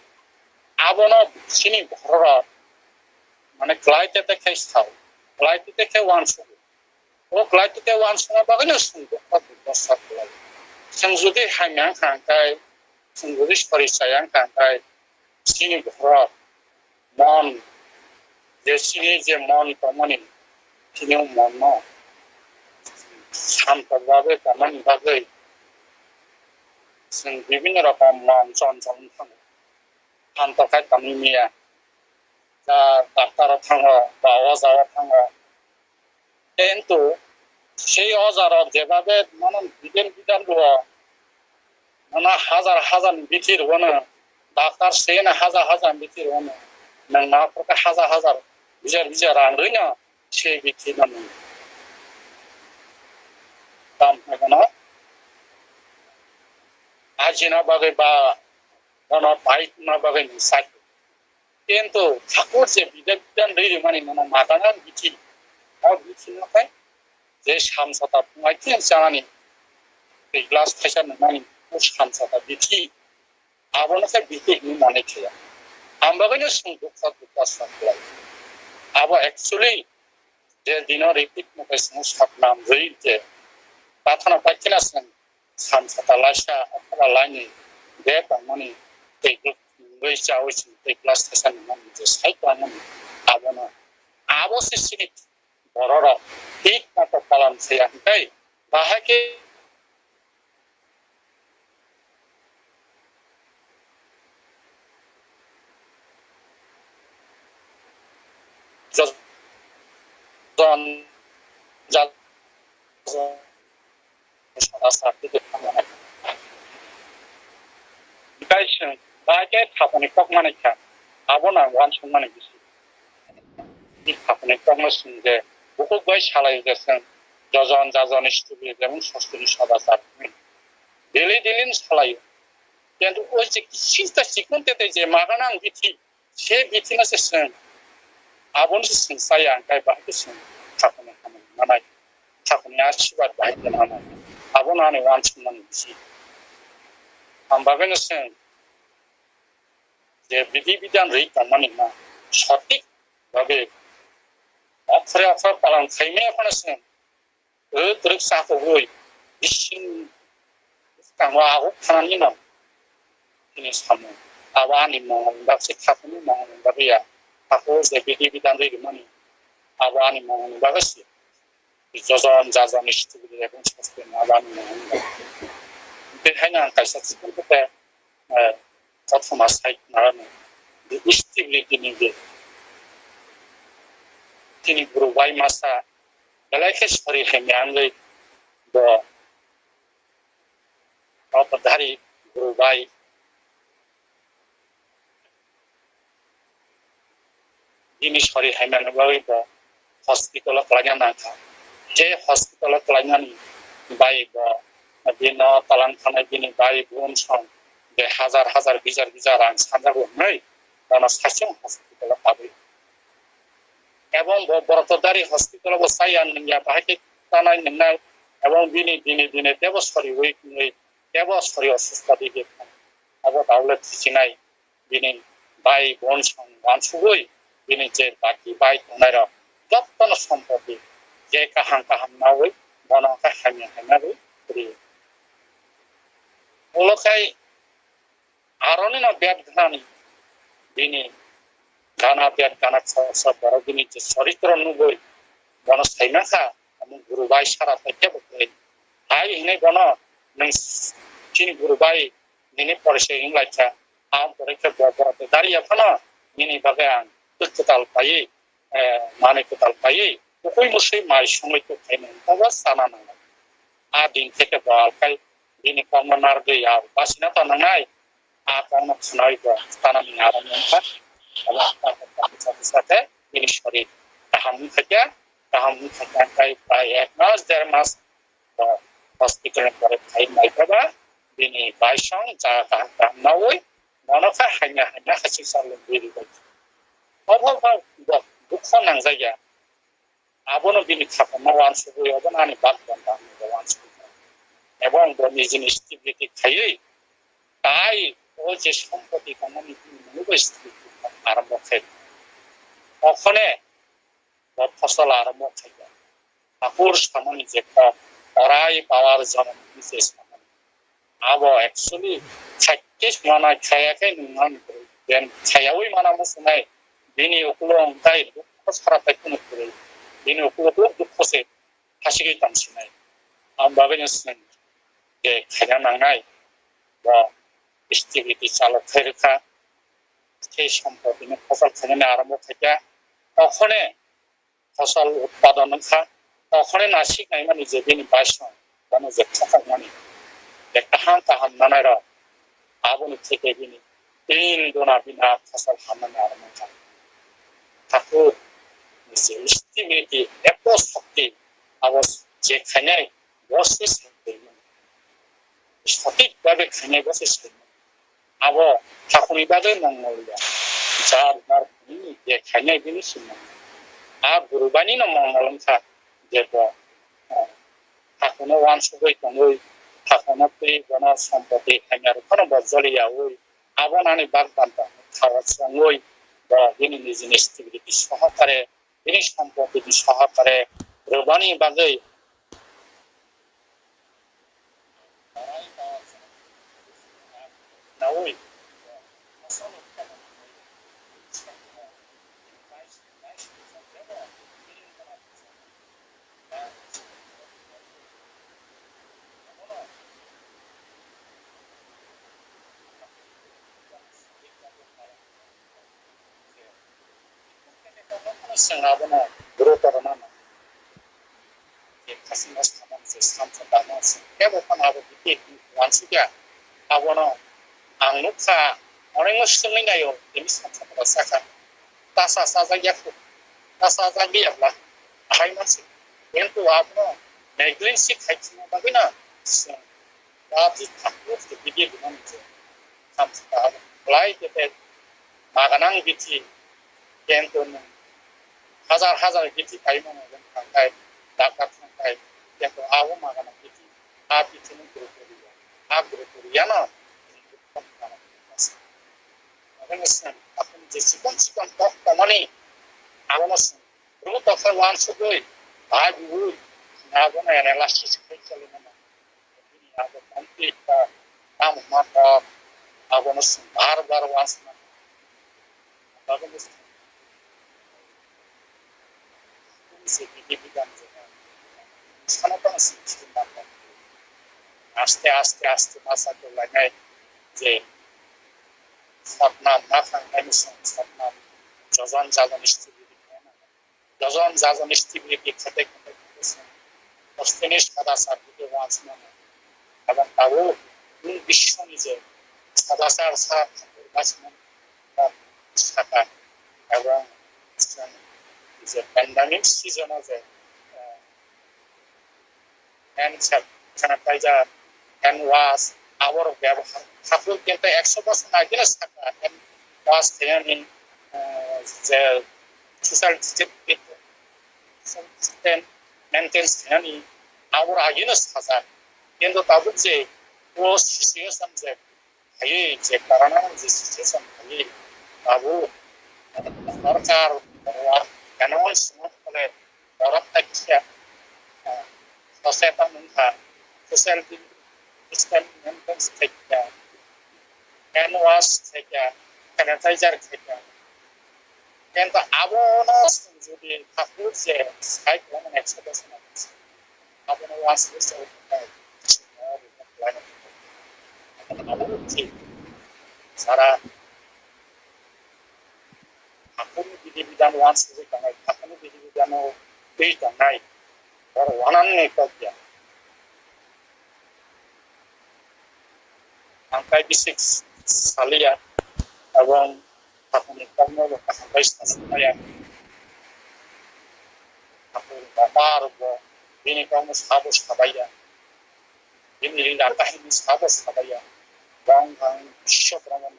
आबोना सिनि भररा माने ग्लाइटेते खायसाव ग्लाइटेते वानस ओ ग्लाइटेते वानस ना बागैनो सुंदो बसाखलाय जों जुदि हायना खांखाय जों जुदि फरिसायां खांखाय सिनि भररा मन जेसिनि जे मन तमनि सिनि मन न शान्तबाबे तमनि बागै जों विभिन्न रकम मन चंचल थाङो शान्तखाय तमनिया दा डाक्टार थाङो बा अजाया थाङो কিন্তু সেই অজারক যেভাবে মানে বিধান দোয়া মানে হাজার হাজার বিচির হনো ডাক্তার সেনা হাজার বিচির হনো না প্রকার হাজার বিজার রাঙইনা সেই বিচি মানে দাম না আজিনা বাগে বা কোন বাইক না বাগে সাইক কিন্তু ঠাকুর যে বিধান দেই মানে মাতানা বিচি আর বিচি না পায় যে সামসাতা মাইকেন জানানি এই গ্লাস খাইছা নানি ও সামসাতা বিচি আবনকে বিচি মানে খেয়া আমবাগैनो संदुखा साखलाय आबो एक्चुअली जे दिनो रिपिट मके साबनाम जई जे प्रार्थना पाइखिना सामसाता लासा अथवा लाइनि बे बांमानि दै गैसावसिन दै ग्लास खाइसा नानि जे साइक्लानो आबोना आबो सिसिनि बररा ঠিক মতো পালন ചെയ്യാൻ বাহাকে জন জাত সাথে থামানে বিকাইছেন বাহাকে থাপনে ককমানে খা আবনা ওয়ান সম্মানে বিসি ই থাপনে ককমসিন যে বুকুক বাই শালাই গেছেন যজন যাজন স্টুডি যেমন সস্তুনি সদাচার দিলিন শালাই কিন্তু ওই যে চিন্তা চিকনতে যে মাগানাং বিথি সে বিথি না সেন আবন সিন সায়া গাই বাহিসিন থাপনে খামানি মানাই থাপনে আশীর্বাদ বাহিতে মানাই আবনানে ওয়ান সম্মান বিসি আমবাগেন সেন যে বিধি বিধান রই কামানি না সঠিক ভাবে অক্ষরে অক্ষর পালন খাইমে ফানাসেন দ্রক সাকো হই ইসিন কাংवा আগো খানানি না তিনি সামনে আবানি মং বাসে খাপনি মং বাবিয়া তাকো যে বিধি বিধান রই মানি আবানি মং বাগাসি যজন যাজন স্টুডি এবং সস্তেন আবানি মং বেখাইনা কাইসা সিকনতে প্রথমা সাইট নারানো স্টেবিলিটি নিবে তিনি গুরুবাই মাসা বেলাইকে সরি হেমিয়াঙ্গৈ ব অপধারি গুরুবাই ini sori hemen bawi ब हॉस्पिटल कलायना था जे हॉस्पिटल कलायनानि बाय ब बिनो तालान थानाय बिनि बाय बुम सं बे हाजार बिजार रां सानजागो नै दाना सासें हॉस्पिटल पाबै এবং বরতদারি হসপিটাল বসাইয়া নিয়া বাহাকে তানাই নিনা এবং দিনে দেবস্বরী উইক নই দেবস্বরী অসুস্থ দিকে আবো দাউলে চিনাই দিনে বাই বন সং মানসুই দিনে যে বাকি বাই তনাইরা যতন সম্পত্তি যে কাহাম নাওই বনকা হামিয়া করি ওলকাই আরনি না ব্যাট ঘানি দিনে গানা পেট গানা সব বড় দিনে যে চরিত্র নুবই বন সাইমাখা আমি গুরুবাই সারা থেকে বলে হাই হিনে বন নং চিনি গুরুবাই nini porse inglacha am poreke boborote daria phano nini bagan tutal pai mane tutal pai koi musai mai সময় তো খাইনি তবে সানা না আ দিন থেকে বল খাই দিনে কমনার গে আর বাসিনা তো নাই আ কম খানাই তো সানা নি আর মনটা আল্লাহ তাআলার সাথে তিনি শরীর তাহাম থেকে খাই প্রায় 1 মাস 1.5 মাস হসপিটালে পরে খাই নাই পাবা দিনে বাইসং যা কাম নাওই মনফা হাইনা হাসি সালে দিরি অভাব দুঃখ নাং জায়গা আবনো দিনে থাকা মাওয়ান শুরু হবে না আমি বাদ বান্দাম মাওয়ান শুরু এবং নিজে স্টেবিলিটি খাইয়ে তাই ও যে সম্পত্তি কমানি স্টেবিলিটি আরম্ভ খাই ওখানে ফসল আরম্ভ খাই ঠাকুর সামনে যে অরাই পাওয়ার জন্য নিজে সামনে আবো অ্যাকচুয়ালি খাইতে মানা খায়াকে নুন দেন খায়াওই মানা মসনাই দিনে ওগুলো তাই দুঃখ ছাড়া তাই কোনো করে দিনে ওগুলো দুঃখসে হাসিকে টানছিনাই আমভাবে নিশ্চয় যে খায়া নাঙাই বা স্টেবিলিটি চালক রেখা সেই সম্পত্তি ফসল খাইনে আরম্ভ থেকে তখনে ফসল উৎপাদন খা তখনে নাসিক নাই মানে যে দিন বাইসন মানে যে থাকা মানে যে কাহাম নানাইর আবনি থেকে দিনে তিন দোনা বিনা ফসল হামনানে আরম্ভ খা ঠাকুর যে স্টেবিলিটি এত শক্তি আবার যে খাইনাই বসে সঠিকভাবে খাইনাই বসে আবো ঠাকুরই বাদে মঙ্গলিয়া যার যার যে খাইনাই জিনিস আর গুরুবানি না মঙ্গলংখা যে ঠাকুর ওয়ান সুগৈ তঙ্গৈ ঠাকুর তুই বন সম্পত্তি খাইনার কোনো বজলিয়া ওই আবনানি বাগ বান্তা খাওয়া সঙ্গই বা যিনি নিজে স্টেবিলিটি সহকারে তিনি সম্পত্তি সহকারে রুবানি বাগে নাওই Sengabana berotorana kasimas kaman se samsa dana se kebo panabo dike wansuga abono angnuka orengo shingayo demi samsa pasaka tasa saza yakku tasa zagi yakla haimansi ento abono negligence khaitsina bagina babi takut ke bige bunamse samsa lai te maganang biti kento হাজার হাজার গীতি পাইমান খাই doctor খাই কিন্তু আবো মাগানা গীতি আ পিছনে গুরু করিয়া না আপনি যে চিকন চিকন টক কমানি আবনো রুম তখন ওয়ান সুগৈ ভাই বুই আবনো অ্যানালাইসিস করে চলে না আবো কমপ্লিট কাম মাত্র আবনো বারবার ওয়ান্স না আবনো আস্তে আস্তে আস্তে মাসা তো লাগাই যে সৎনাম না খাঙ্গাই সৎনাম যজন যাজন স্টেবিলিটি যজন যাজন স্টেবিলিটি খেতে খেতে অস্তেনিস সাদা সার্টিফিকেট ওয়ান্স না এবং তাও বিশ্ব নিজে সাদা সার সার বাঁচমান থাকা এবং the pandemic season of the hand sanitizer and was our ব্যবহার ঠাকুর কিন্তু 100% আগের থাকা and was there in the social system maintains any our আগের থাকা কিন্তু তাদের যে ও সিচুয়েশন যে এই যে করোনা যে সিচুয়েশন এই বাবু সরকার announce oleh orang Indonesia sosial mentah social distancing saja hand wash saja sanitizer saja dan tak abono jadi takut je saya kalau ekspedisi abono wash saja ঠিক সারা ঠাকুর বিধিবিধান ওয়ান সিজে কানাই ঠাকুর বিধিবিধান বেশ দাঙ্গাই আর ওয়ানান নেকতিয়া angkai bisik salia এবং ঠাকুরের কর্ম বাইশ সালিয়া ঠাকুর বাবার তিনি কর্ম সাবস খাবাইয়া তিনি লীলা কাহিনী সাবস খাবাইয়া গাং গাং বিশ্ব ভ্রমণ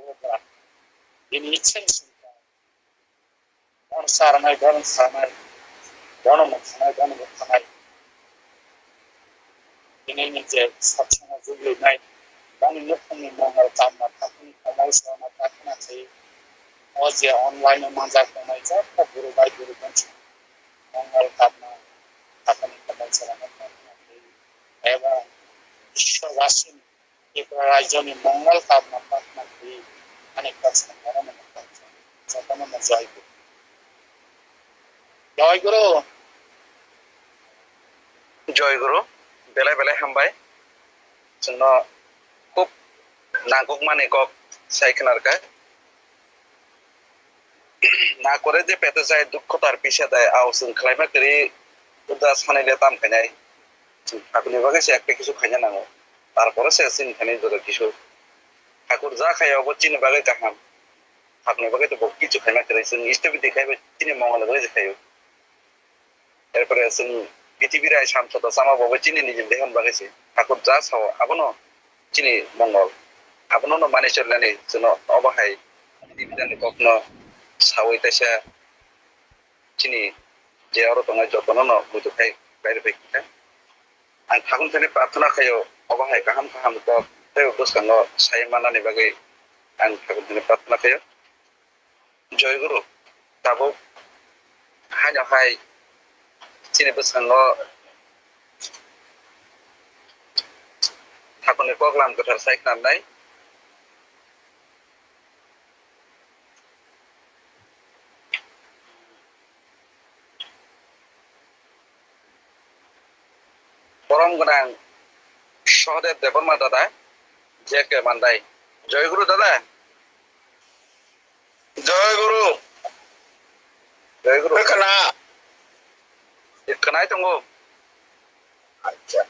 করে তিনি ইচ্ছেন শুনতা বন সারনাই বনমুখানাই তিনি নিজে সৎসঙ্গ যুগলে নাই गावनि नखरनि मंगल कामना थाखोनि प्रमोशन प्रार्थना थायो अजे अनलाइन मानजाक होनाय जाता गुरु बाय गुरु बंश मंगल कामना थाखोनि प्रमोशन प्रार्थना थायो एवं विश्ववासिनि एक राज्यनि मंगल कामना प्रार्थना थायो अनेक दर्शन करने जतन जय गुरु बेलाय बेलाय हामबाय जोंनो খুব নাগক মানে কক সাইকেনারকা না করে যে পেতে যায় দুঃখ তার পিছে দেয় আও जों খাইমা করি উদা সানাইলে দাম খাইনাই ঠাকুরনি বাগে সে একটা কিছু খাইনা নাও তারপরে সে সিন খানি ধরে কিছু ঠাকুর যা খাইয়াবো চিনি বাগে কাহাম ঠাকুরনি বাগে তো কিছু খাইনা করে जों ইষ্টবি দেখাইবে চিনি মঙ্গল বাগে খাইও এরপরে जों পৃথিবীর আই শান্ততা সামা বাবা চিনি নিজে দেহন বাগেছে ঠাকুর যা ছাও আবনো চিনি মঙ্গল আপনার মানে চললেনি যেন অবাহাই দিবিদানি কখনো সাওই তাইসা চিনি যে আরো তোমার যত্ন ন বুঝতে খাই বাইরে ফেকিটা आं ठाकुर थाने प्रार्थना खायो अबाहाय गाहाम गाहाम तो तेव गोसखांग साय मानानि बागै आं ठाकुर थाने प्रार्थना खायो जय गुरु दाबो हाय चिनि गोसखांग ठाकुरनि पगलाम गोथार सायखनानै परम गोनां सहदेव देबर्मा दादा जेके मानदाय जय गुरु दादा जय गुरु खोनाय दङ आच्छा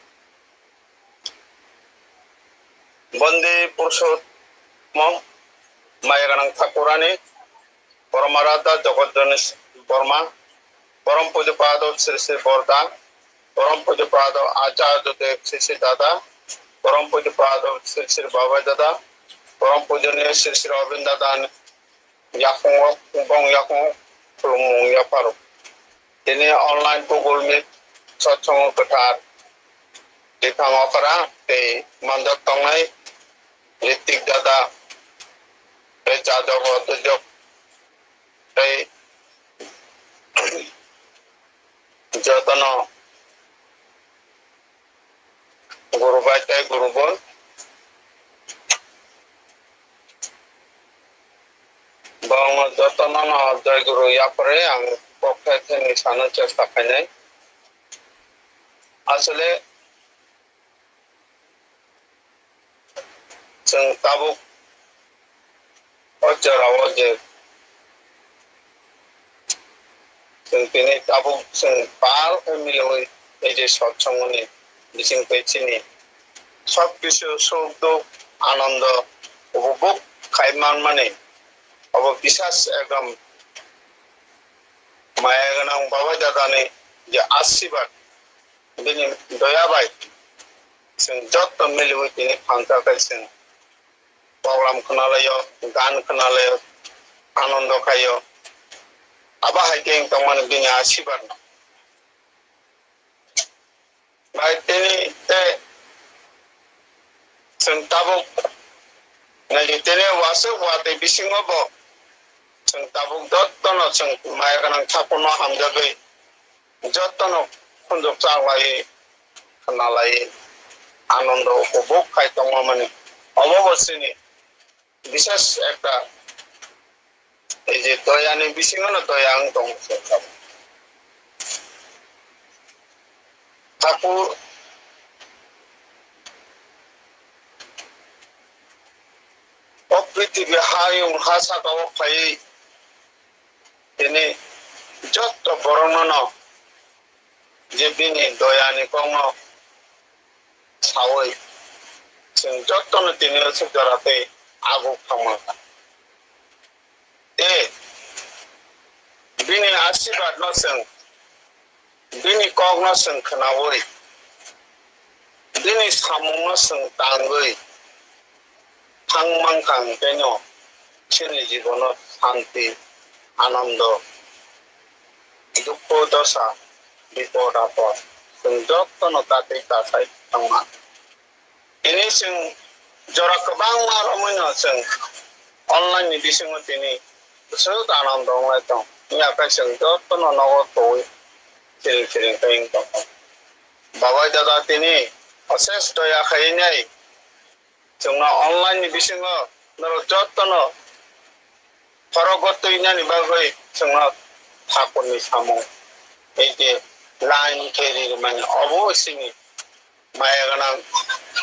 बन्दे पुरुषोत्तम मायागानां ठाकुरानि परमाराध्य जगतजननी बर्मा परम पूज्यपाद श्री श्री बरदा परम पूज्यपाद आचार्य देव श्री श्री दादा परम पूज्यपाद श्री श्री बाबा दादा परम पूजनीय श्री श्री अरविंद दादा याखों खुलुमो दिनै अनलाइन गुगल मीट सत्संग गोथार टिफां अखरा मानदाव थांनाय ऋतिक दादा जादव दुजक जतन गुरुबाय गुरुबल बंग जतन जय गुरु यापरे आं पक्षायनि सानो चेष्टा खायनाय आसले जों ताबुक अजराव जे जों दिनै ताबुक जों बार मिलौयै जे सत्संगनि बिसिं पेचिनि सब किछु सुख दुख आनंद उपभोग खायमान माने अब विश्वास एकदम माया गोनां बाबा दादानि जे आशीर्वाद बिनि दयाबाय जों जत मिलौयै दिनै फांथाखाय जों प्रग्राम खोनालायो गान खोनालायो आनंद खायो आबाहाय गें तमान बिनि आशीर्वाद बाय दिनै जों ताबुक नायजे दिनै वासो वाते बिसिङावबो जों ताबुक जत्तन जों माया गोनां ठाकुरनो हामजागै जत्तन खुन्जक जालायो खोनालायो आनंद उपभोग खायदों माने अबश्यनि विशेष एक दयानि बिसिङावनो दया आं दं ठाकुर পৃথিবী হায়ুং হাসাকাও খাই তিনি যত বর্ণন যে বিনি দয়ানি কং সাওই जों जत्तनो তিনি সুজরাতে আগু খামাকা बिनि आशीर्वाद न जों बिनि कग न जों खोनावै बिनि सामुं न जों दांगै थां मांखां बेनो जोंनि जीवन शांति आनंद दुख दशा विपद आपद जों जत्तनो ताते तासाय थांमा ini जों जरा गोबां मारमैनो जों अनलाइन नि बिथिङाव दिनै जोबोद आनन्द दंलाय दं नियाखाय जों जत्तनो नगद थौै जेरै दं बाबाय दादा दिनै अशेष दया खायनाय जोंना अनलाइन नि बिथिङाव नर जत्तनो फरगतैनानि बागै जोंना ठाकुरनि सामुं এই যে লাইন কেরির মানে অবশ্যই माया गोनां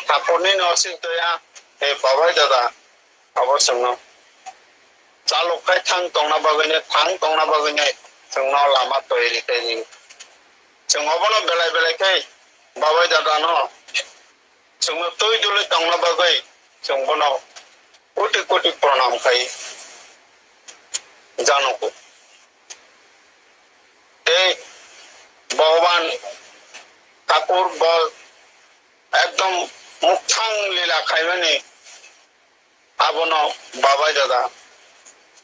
ठाकुरनि नसिक दया हे बाबाय दादा अबसंनो चालुखाय थां दंना बागैनो जोंनाव लामा तैयारि खायनि जों अबनो बेलाय बेलायखाय बाबाय दादा न जोंनो तै दुलै दंना बागै जों बनो कोटि कोटि प्रणाम खाय जानोको भगवान ठाकुर बल एकदम मुख्तां लीला खायमानि आबनो बाबाय दादा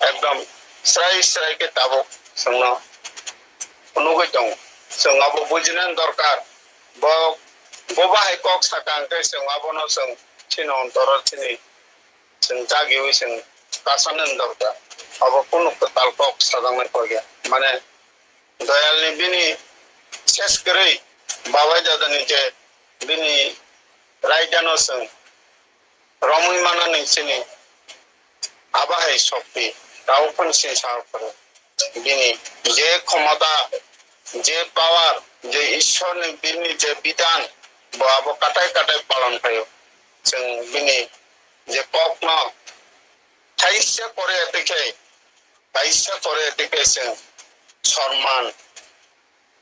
एकदम स्राय स्राय के ताबो जोंनो नुगै दं जोंआबो बुजिनो दरकार बबाहाय कक साकांके जों आबनो जों थिन अंतर थिनि जों जागिवै जों कासानो दरकार अब कुनु ताल कक सादांनाय फगे माने दयालनि बिनि शेष करै बाबाय दादानि जे बिनि रायदानो जों रमै माना नोंसिनि आबाहाय शक्ति दाउ खनसे साहर बिनि जे क्षमता जे पावर जे ईश्वरनि बिनि जे विधान बाबो काटाय काटाय पालन खायो जों बिनि जे ककनो थाइसे करे एतिके जों सम्मान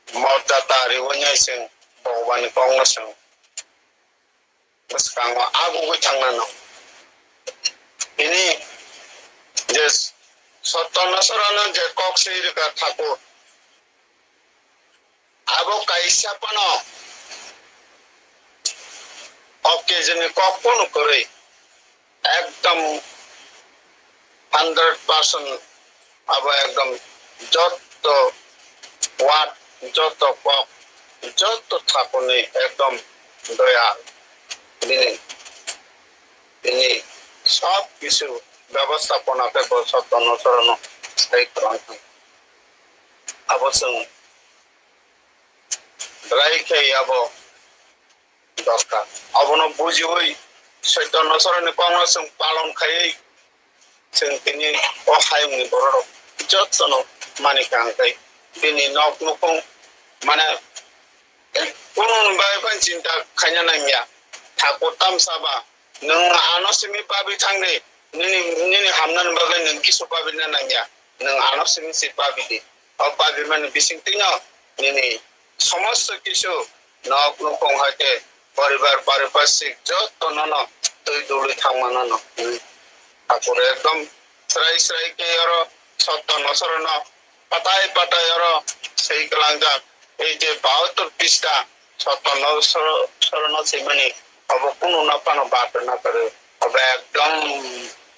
मर्यादा रिवन्याय जों भगवान कौनो जों गोसोखाङो आगुबै थांनानै ini जे सत्तनसरन जे कक्सिर का ठाकुर आबो काइसा पन ओके जने ककन करे एकदम 100% अब एकदम जत वाट जत कक जत ठाकुर ने एकदम दया ini सब किसी व्यवस्थापना के सत्तनसरन अब जों रायखे अब दरकार अब न बुझिवै सत्तनसरन कौन जों पालन खायै जों तिनि अहायनि बर जत्तन मानिखांखाय दिनै नखौ माने कुनु बायफान चिन्ता खायना नांगिया ठाकुर तामसाबा नों आनसिमि पाबि थांनि निनि हामनान बागै नों किसु पाबि नांगिया नों आनसिमि सि पाबि दि अब पाबि माने बिसिंतिन निनि समस्त किसु नखौ हाते परिवार पारिपार्श्विक जत्तन न तै दुलै थांमाना न ठाकुर एकदम स्राय स्राय के और सत्तनसरन पताय पताय और सही कलांगा এই যে 72 পৃষ্ঠা सत्तनसरन से माने अब कुनु नपानो बात न करे अब एकदम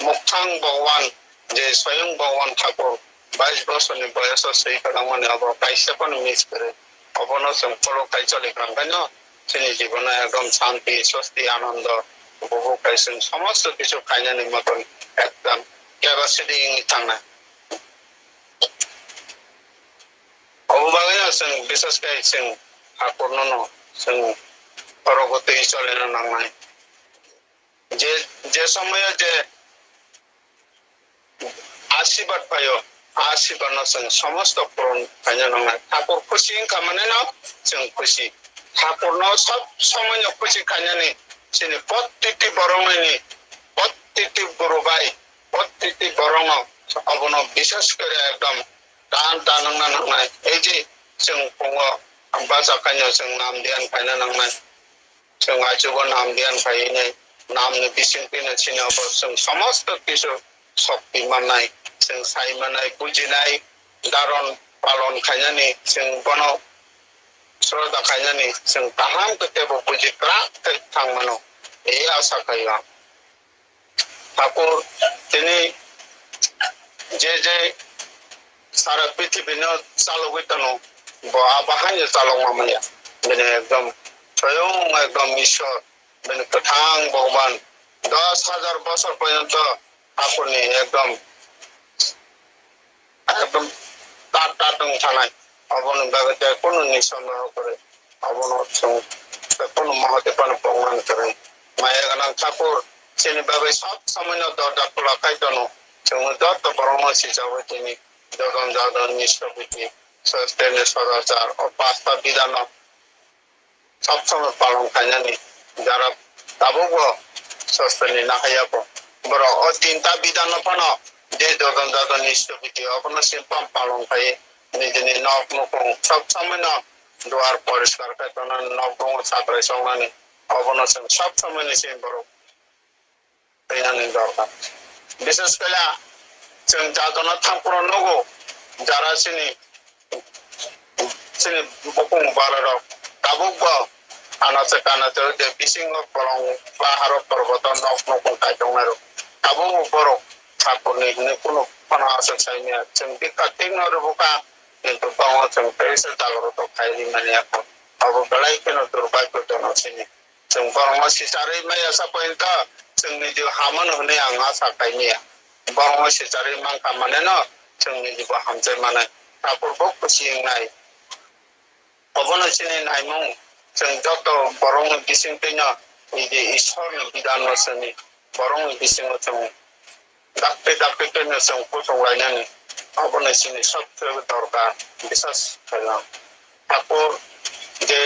मुक्तां भगवान जे स्वयं भगवान ठाकुर 22 वर्षनि बयस सही कलांगने अब कैसे पनि मिस करे अब न संपलो काई चले कांगनो जोंनि जीवन एकदम शांति स्वस्ति आनंद उपभोग कैसे समस्त किछु खायनानि मतन एकदम क्यापासिटी थांना अब बागैनो जों विशेष kai जों ठाकुरनो न जों परगति चलेनो नांनाय जे समय जे आशीर्वाद पायो आशीर्वाद न जों समस्त पूर्ण खायनो नांनाय ठाकुर खुशी खामाने न जों खुशी ठाकुरनो सब समय खुशी खायनानि जोंनि प्रतिति बरंनायनि प्रतिति बरबाय প্রত্যেকটি বরং অবন বিশেষ করে একদম টান টানাंना नांनाय এই যে जों फुङो बाजाखायनो जों नाम ध्यान खायनो नांनाय जों आजुबो नाम ध्यान खायनो नामनि बिसिंखौनो चिनाबो जों समस्त किछु शक्ति मोननाय जों सायमानाय बुजिनाय दारन पालन खायनानै जों बन श्रद्धा खायनानै जों गाहाम खोथाबो बुजिग्रा थांमोनो এই आशा खायो ठाकुर दिनै जे सारा पृथ्वीनो चालुबाय दङ बाहायनो चालुमामाया बेनो एकदम स्वयं एकदम ईश्वर बेनो गोथां भगवान 10,000 বছর পর্যন্ত ঠাকুরनि एकदम ताटों थानाय अबन बागते कोनो निसंदेह करे अबन कोनो महादेवन प्रमाण करे माया गनां ठाकुर सेनि बागै सब समय दरजा खुलाखाय दङ जों दत्त ब्रह्म सिजाबै दिनै जगन जादन निष्ठा सस्तेने सदाचार और पास्ता विधान सब समय पालन खायनानै যারা তাবো सस्तेने नाहायाबो बर और तीनटा विधान फन जे जगन जादन निष्ठा अपन सिम्पल पालन खाय निजनि नक मुखं सब समय द्वार परिष्कार खायतना नगं सात्राय संनानै अबन सब समय से बर तैनानै दरकार विशेष कला जों जादन थांपुर नगो যারা सिनि बुकुं बाराव ताबुगो आनासे कानाते जे बिसिंग परं पाहार पर्वत नक नक कायदंनारो ताबु बरो ठाकुरनि कुनु फना आससायनि जों बिकाटिं नरबुका किन्तु बाव जों पेसे जागरत खायनि माने आको अब गलाय केनो दुर्भाग्य दनसिनि जों बरम सिसारै माया सापयन्त जोंनि जे हामन होने आं आसा खायनि बरम सिसारै मांखा माने न जोंनि जिबो हामजाय माने ठाकुरबो खुसिनाय अबन सिनि नायमु जों जत बरं बिसिंतैनो जे ईश्वरनि विधान वसनि बरं बिसिंग जों दाप्पे दाप्पे केनो जों फसंलायनानै अबन सिनि सबसे दरकार विशेष खालाम ठाकुर जे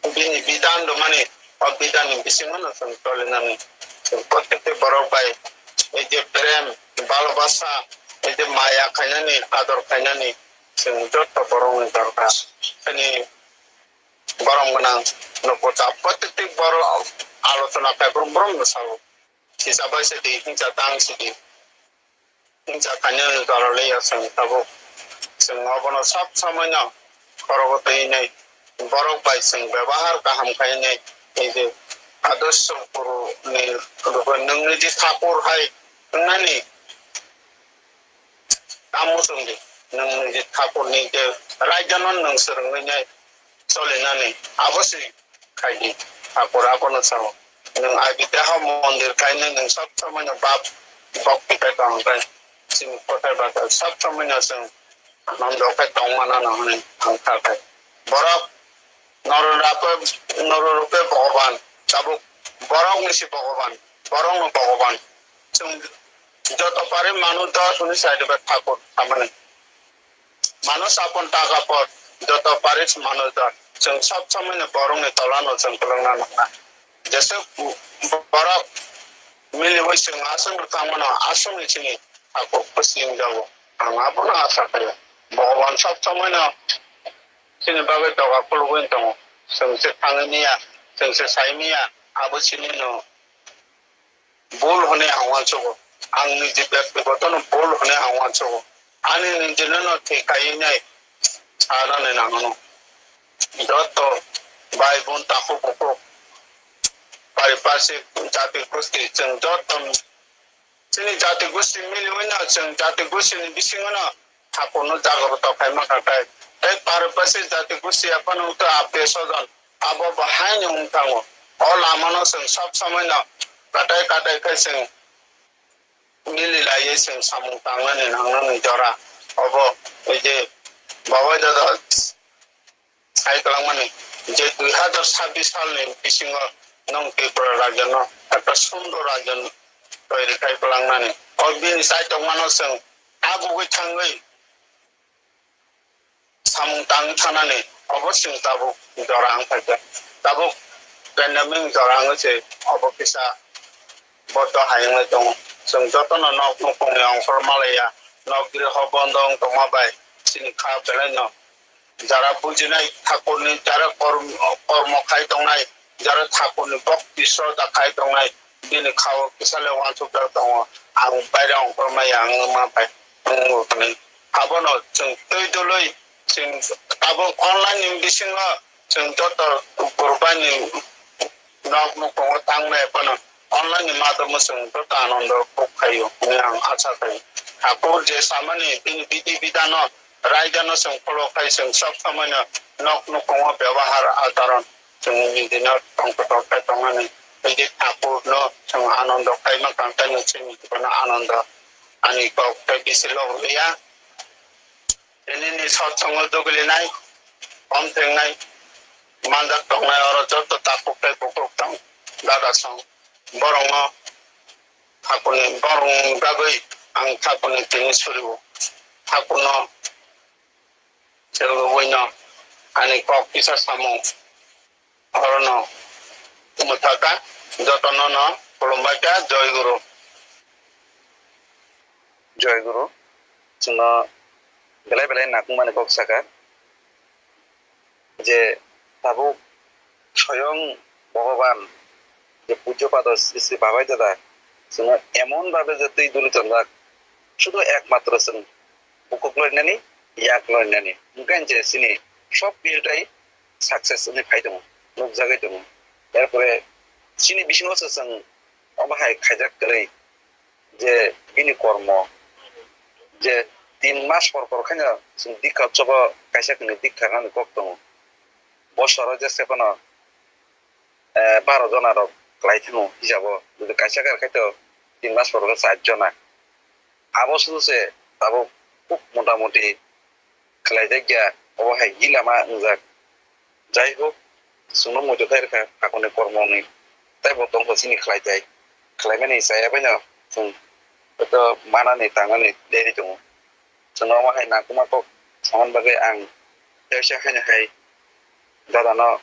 बिनि विधान माने अविधान बिसिंगनो जों तलिनानै जों प्रत्येक बरं बाय এই যে প্রেম ভালোবাসা এই যে মায়া খাইনানি আদর খাইনানি जों যত বরং দরকার তিনি বরং গোনাं নকটা প্রত্যেক বড় আলোচনা পেপার ব্রহ্ম সাল হিসাবে সেটি হিংসা তাংসিটি হিংসা খাইনানি দরলে আছে তাবো जों অবন সব সময় না করগতইनै বরং বাই जों ব্যবহার কাহাম খাইনাই এই যে आदर्श गुरुनि नोंनि जे ठाकुर हाय नोंनि आमुसुंदि नोंनि जे ठाकुरनि जे रायजन नोंसोरनि चलिनानै अवश्य खायदि ठाकुर आपन साव नों आगिते हा मन्दिर खायनो नों सब समय बाप भक्ति खाय दंगाय सिं फोथाय बात सब समय जों आनन्द खाय दंमाना नहने आंखाय बरफ नररूपे भगवान ताबो बरं निसि भगवान बरं भगवान जों যত পারে মানুষ দেওয়া শুনি সাইডে ঠাকুর মানে মানুষ আপন টাকা পর যত পারে মানুষ দেওয়া जों सब समय बरं तलानो जों कलंना नङा जैसे बरं मिली वैसे आसन कामना आसन इचिनि ठाकुर पसिं जाओ आं आपन आशा खायो भगवान सब समय सिनि बागै दगा खुलुगोन दङ जों से थाङनिया जों से साइमिया आबो सिनि न बोल होने आवाजो आंनि जे व्यक्तिगत बोल होने आवाजो आनि निजेनो न थेखायनाय साराने नाङो যত ভাই বোন তাকো পকো পারিপার্শ্বিক জাতি গোষ্ঠী जों যত जोंनि जाति गोष्ठी मिलिवैना जों जाति गोष्ठीनि बिसिङावनो ठाकुरनो जागृत खायमा खाय এই पारिपार्श्विक जाति गोष्ठी अपन उतो आपे सजन आबो बाहायनो उंताङो अल आमानो जों सब समय न काटाय काटाय खाय जों मिलिलायै जों सामुं तांनानै नांनानै जरा अब এই যে बाबाय दादा साइकलांमाने जे 2026 सालनि बिसिङाव नों त्रिपुरा राज्यनो একটা সুন্দর রাজ্য তৈরি খাইলাंनानै और बिनि साइडआव मानो जों आगुगै थाङै सामुं तां थानानै अवश्य ताबो जरां खायदा ताबो पेन्डेमिक जरां से अबकिसा बड हायङै दङ जों जतन नक नखंनि अंफर मालाया नगगिरि हबन्दं तमाबाय सिनि खा बेलायनो যারা বুঝিনাই ঠাকুরনি যারা কর্ম খাই দंनाय যারা ঠাকুরনি ভক্তি শ্রদ্ধা খাই दंनाय দিনে খাও কিসালে ওয়ানসুদার दङ आं बायराव फोरमाय आं माबाय नि हाबनो जों दैदलै जों आबो अनलाइन बिसिङा जों जत गुरबानि नक नखंग थांनाय पन अनलाइन माध्यम जों जत आनन्द खायो आं आशा खायो ठाकुर जे सामान्य विधि विधान रायजन जों फलो खाय जों सब समय नक नखंग व्यवहार आचरण जों दिन टंकटक तंनानै बिदि ठाकुर न जों आनन्द खायमा कांटानो जों आनन्द आनि गावखै बिसोल गैया दिनैनि सत्संग दुगलिनाय अमथेंनाय मानदार दंनाय अर जत ताकुखै बुकुक्तां दादासं बरंग ठाकुरनि बरं गाबै आं ठाकुरनि तिनि सुरिबो ठाकुरनो Wino ani kok bisa samu orono mutaka jotono no kolombaca joy guru cuma belai nakung mane kok saka je tabu স্বয়ং ভগবান যে পূজ্যপাদ শ্রী বাবাই দাদা cuma এমন ভাবে যে তুই দলিত শুধু একমাত্র বুকুক লইনানি ইয়াক লইনানি mungkin je sini সব বিষয়টাই সাকসেস ni খাইদম লোক জাগাইদম এরপরে sini বিষ্ণু সৎসং অবাহাই খাইজাক করে যে বিনি কর্ম যে 3 মাস পর পর খাইনা দীক্ষা চব কাইসা কিনে দীক্ষা গান করতাম বছর যে সেপন 12 জনার লাইথানো হিসাব যদি কাইসা কার খাইতো 3 মাস পর 4 জনা আবো শুধুছে তাবো খুব মোটামুটি খালাইজাইয়া অবাহাই গিলামা নজাক যাই হোক সুনো মজো খাইরখা কাকনে কর্মনি তাই বতং হসিনি খালাইজাই খালাইমানি সায়াবাইনা जों itu mana nih tangan nih dari itu semua hai nak cuma kok saman bagai ang saya hanya hai darano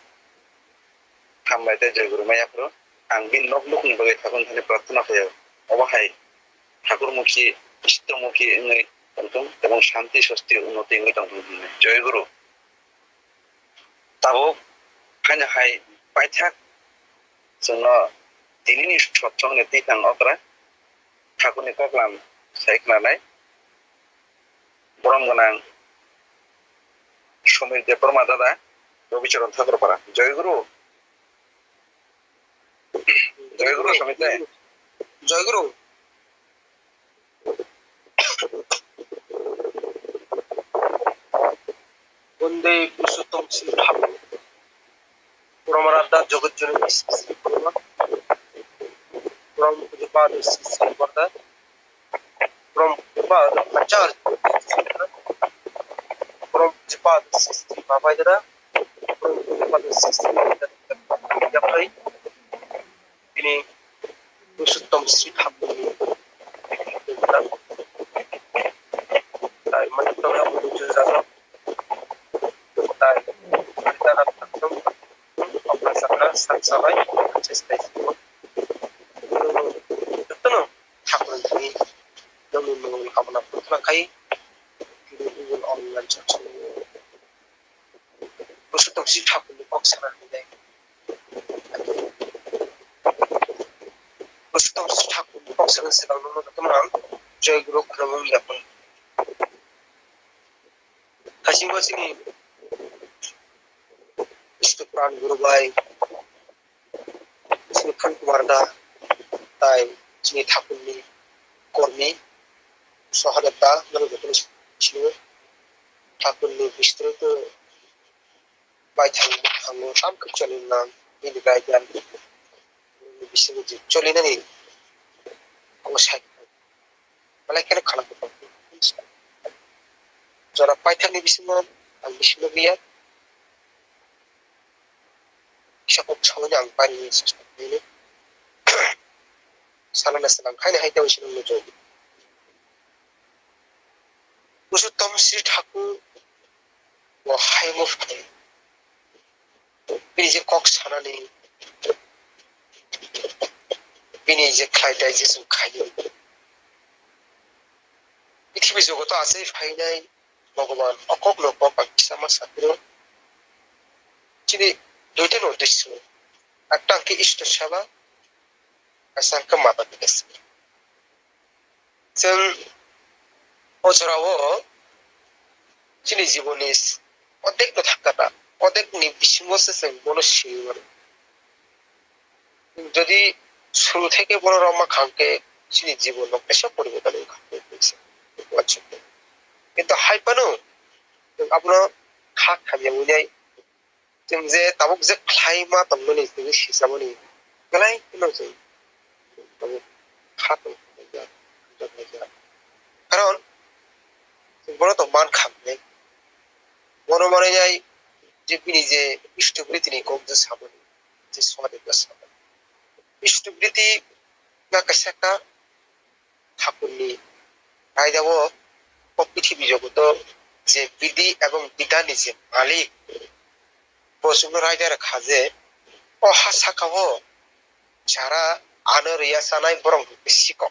hambai teh jadi guru maya pro ang bin nok nih bagai takun tadi pratuna kaya apa hai ঠাকুর মুখী ইষ্টমুখী ini untung এবং শান্তি স্বস্তি উন্নতি ini tanggung জয় গুরু তাও hanya hai পাইথাক जोंनो दिनैनि सत्संगनि Twiphang Okwra ঠাকুরনি ককলাম সাইকনাनै বরম গোনাं সমীর দেববর্মা দাদা রবিচরণ ঠাকুরপাড়া জয় গুরু সমীর দে জয় গুরু বন্দে পুরুষোত্তম শ্রী ঠাকুর পরমারাধ্যা জগৎজননী শ্রী পরম পূজ্যপাদ শ্রী শ্রী বরদা পরম পূজ্যপাদ আচার্য পরম পূজ্যপাদ শ্রী শ্রী বাবাই দাদা পরম পূজ্যপাদ শ্রী শ্রী দেববাই তিনি পুরুষোত্তম শ্রী ঠাকুর তাই মন্ত্রণা মঞ্জুর জানো তাই তারা আপনার সাথে সবাই চেষ্টা kamu putna kai Google online search Purushottam Sri Thakur ni box sana hai Purushottam Sri Thakur ni box sana se download na tamam joy guru kramam yapon kasing wasini Sukumar guru bhai Sukumar da tai Sri Thakur ni kormi সহযোগিতা ছিল ঠাকুরনি বিস্তৃত বাইথাং আঙ্গো সামক চলিনা ইনি গাইদান বিশ্বজি চলিনা নি অবশ্যই মানে কেন খারাপ করতে যারা পাইথানি বিশ্বমান আং বিশ্ববিয়া সকল সমাজে আং পারি চেষ্টা করি সালানা সালাম খাইনে হাইতে হইছিল নজর পুরুষোত্তম শ্রী ঠাকুর ও হাইমুফতি বিনি যে কক সানানি বিনি যে খাইটাই যে খাইयो পৃথিবী জগত আছে ফাইনাই ভগবান অকক লোক পাকিস্তান সাথে তিনি দুইটা উদ্দেশ্য একটা কি ইষ্ট সেবা আর সাংখ্য মাতা দিয়েছে जों অজরাও তিনি জীবনে অনেক থাকাটা অনেক বিশৃঙ্খলতা जों মনুষ্য যদি শুরু থেকে বড় রমা খানকে তিনি জীবন এসব পরিবর্তন কিন্তু হাইপানো আপনার খা খাবিয়া বুঝাই जों যে তাবক যে খাইমা তমনি তুমি হিসাবনি গলাই কেন जों খাত কারণ বড় তো মান খাবে বড় মনে যায় যে তিনি যে ইষ্টবৃত্তি তিনি কম যে সাবনি যে সমাদেব সাবনি ইষ্টবৃত্তি না কাছাকা ঠাকুরনি রায়দাব পৃথিবী জগত যে বিধি এবং বিধাননি যে মালিক বসুন রায়দার খাজে অহা সাকাব যারা আনো রিয়া সানাই বরং শিক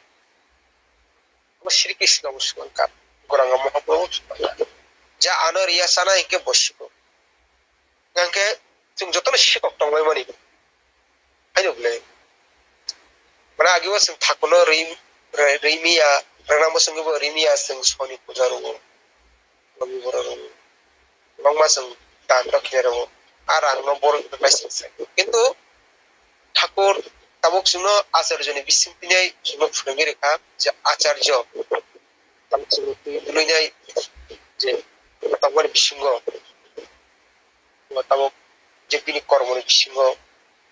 শ্রীকৃষ্ণ মুসলমান গৌরাঙ্গ মহাপ্রভু যা আনো রিয়া সানাই কে বসিক গানকে তুমি যত শিকক দंबाय मानि हायनो बले माने आगेबो जों थाखुनो रैमिया रानामो जोंबो रैमिया जों सनि पुजारो लबि बररो गोबां जों दान रखिरो आरो आंनो बर लाइसेन्स किन्तु ठाकुर ताबक जोंनो आचार्यनि बिसिमथिनाय जोंनो फोरोंगिरिखा जे आचार्य ताबक जोंनो दुलैनाय जे ताबक बिसिंग ताबक जे बिनि कर्मनि बिसिंग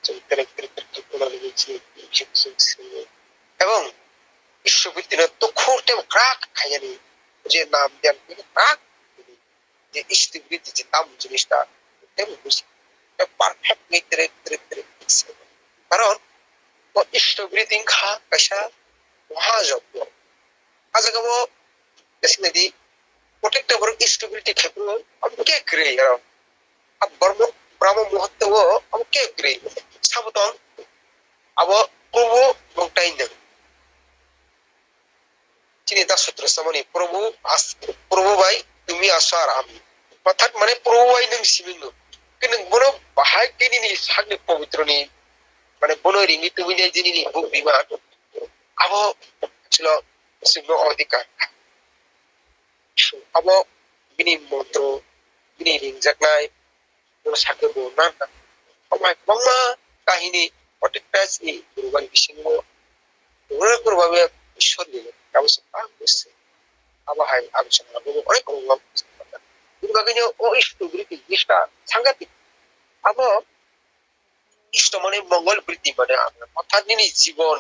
जों এবং ঈশ্বরবৃত্তির তখুরতে ক্রাক খাইয়ানি যে নাম দেন ক্রাক যে ইষ্টবৃত্তি যে নাম জিনিসটা পারফেক্ট মিত্রে কারণ ইষ্টবৃত্তি খা কাইসা মহাযজ্ঞ আজকাল দেখি প্রত্যেকটা বড় ইষ্টবৃত্তি ক্ষেত্র আমি কে করে আর বর্ম ব্রাহ্ম মুহূর্তে আমি কে করে সাবতন আব প্রভু বংটাইন তিনি তা সূত্র সামনে প্রভু ভাই তুমি আসো আর আমি অর্থাৎ মানে প্রভু ভাই নং সিবিং কিন্তু বড় বাহাই কিনি সাগনি পবিত্রনি মানে বড় রিঙ্গি তুমি যে যিনি বুক বিমান আব ছিল সিংহ অধিকার আব বিনি মন্ত্র বিনি রিংজাকনাই বড় সাকে বনা আমায় মামা কাহিনী প্রত্যেকটা গুরুবান বিসিংহ গুরুভাবে ঈশ্বর দিলেন ব্যবস্থা করছে আবহাওয়ায় আলোচনা করবো অনেক গুরুভাগে ও ইষ্টবৃত্তি জিনিসটা সাংঘাতিক আব ইষ্ট মানে মঙ্গল বৃত্তি মানে অর্থাৎ নিনি জীবন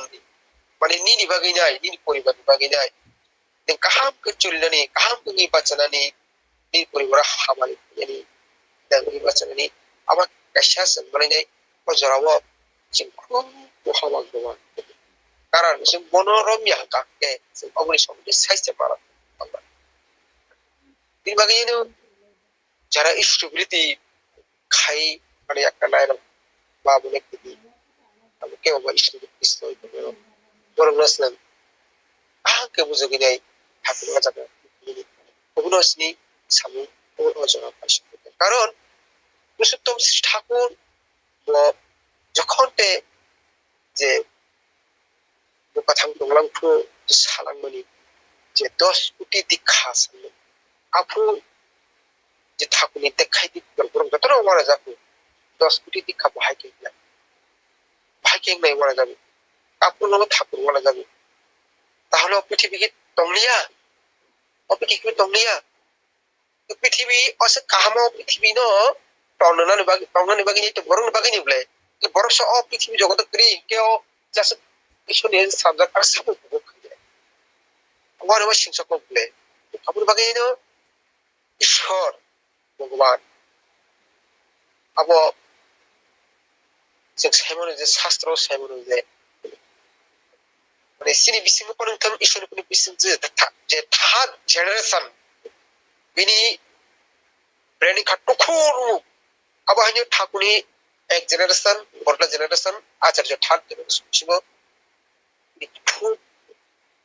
মানে নিনি ভাগে নাই নিনি পরিবার ভাগে নাই কাহাম কে চলিলানি কাহাম কে নির্বাচনানি নির পরিবার হামালি নির্বাচনানি আবার কাশা সম্মানে অজরাও जों মহাভাগ্যবান কারণ जों মনোরমিয়া কাকে जों অগ্নি সম্বন্ধে সাহিত্য পারা তিন ভাগেনো যারা ইষ্টবৃত্তি খাই মানে একটা নাইর বা বলে কি আমি কেউ বা ইষ্টবৃত্তি সই করে বড় নাসলেন আকে বুঝে গিয়ে ঠাকুর যাবে অগ্নশ্রী সামু অজরা পাশে কারণ পুরুষোত্তম ঠাকুর যখন যে কথাং দংলাংফু সালাংমনি যে 10 কোটি দীক্ষা সামনে আপু যে ঠাকুরনি দেখাই দি গরম যত মারা যাবে 10 কোটি দীক্ষা ভাইকে নাই মারা যাবে আপু নলো ঠাকুর মারা যাবে তাহলে পৃথিবীকে তংলিয়া অপৃথিবী তংলিয়া পৃথিবী অসে কাহামা পৃথিবী ন টংনানি বাগি তো গরম বাগি নি বলে বরফ পৃথিবী জগত করি কেউ যাস ঈশ্বরের সাবজেক্ট আর সব আমার সিংসক বলে ঠাকুর বাগে ঈশ্বর ভগবান আব जों साइमन जे शास्त्र साइमन जे माने सिनि बिसिंग पनथम ईश्वरनि बिसिंग जे था जेनारेशन बिनि ब्रेनि खाटखुरु अब हानि ठाकुरनि एक जेनारेशन बरला जेनारेशन आचार्य थार्ड जेनारेशन सिबो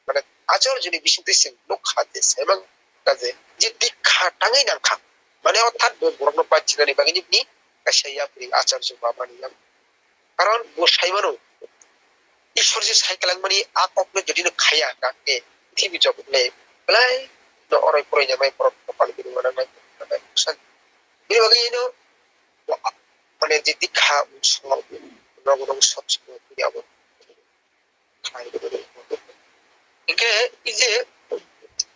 माने আচার্যনি বিশুদ্ধি সিং নখাতে সেমাং কাজে যে দীক্ষা টাঙাই নাংখা মানে অর্থাৎ বর্ণ পাচ্ছিনানি বাগিনি কাশাইয়া প্রি আচার্য বাবানি নাম কারণ বসাইমানো ঈশ্বর যে সাইকেলাং মানে আকপনে যদি খায়া কাকে পৃথিবী জগৎলে বেলাই অরাই পড়ে যাবে পরম কপাল বিরু মানাই সান বিরু বাগিনো মানে যে দীক্ষা উৎসব নবরং সৎসঙ্গ যাব 이게 이제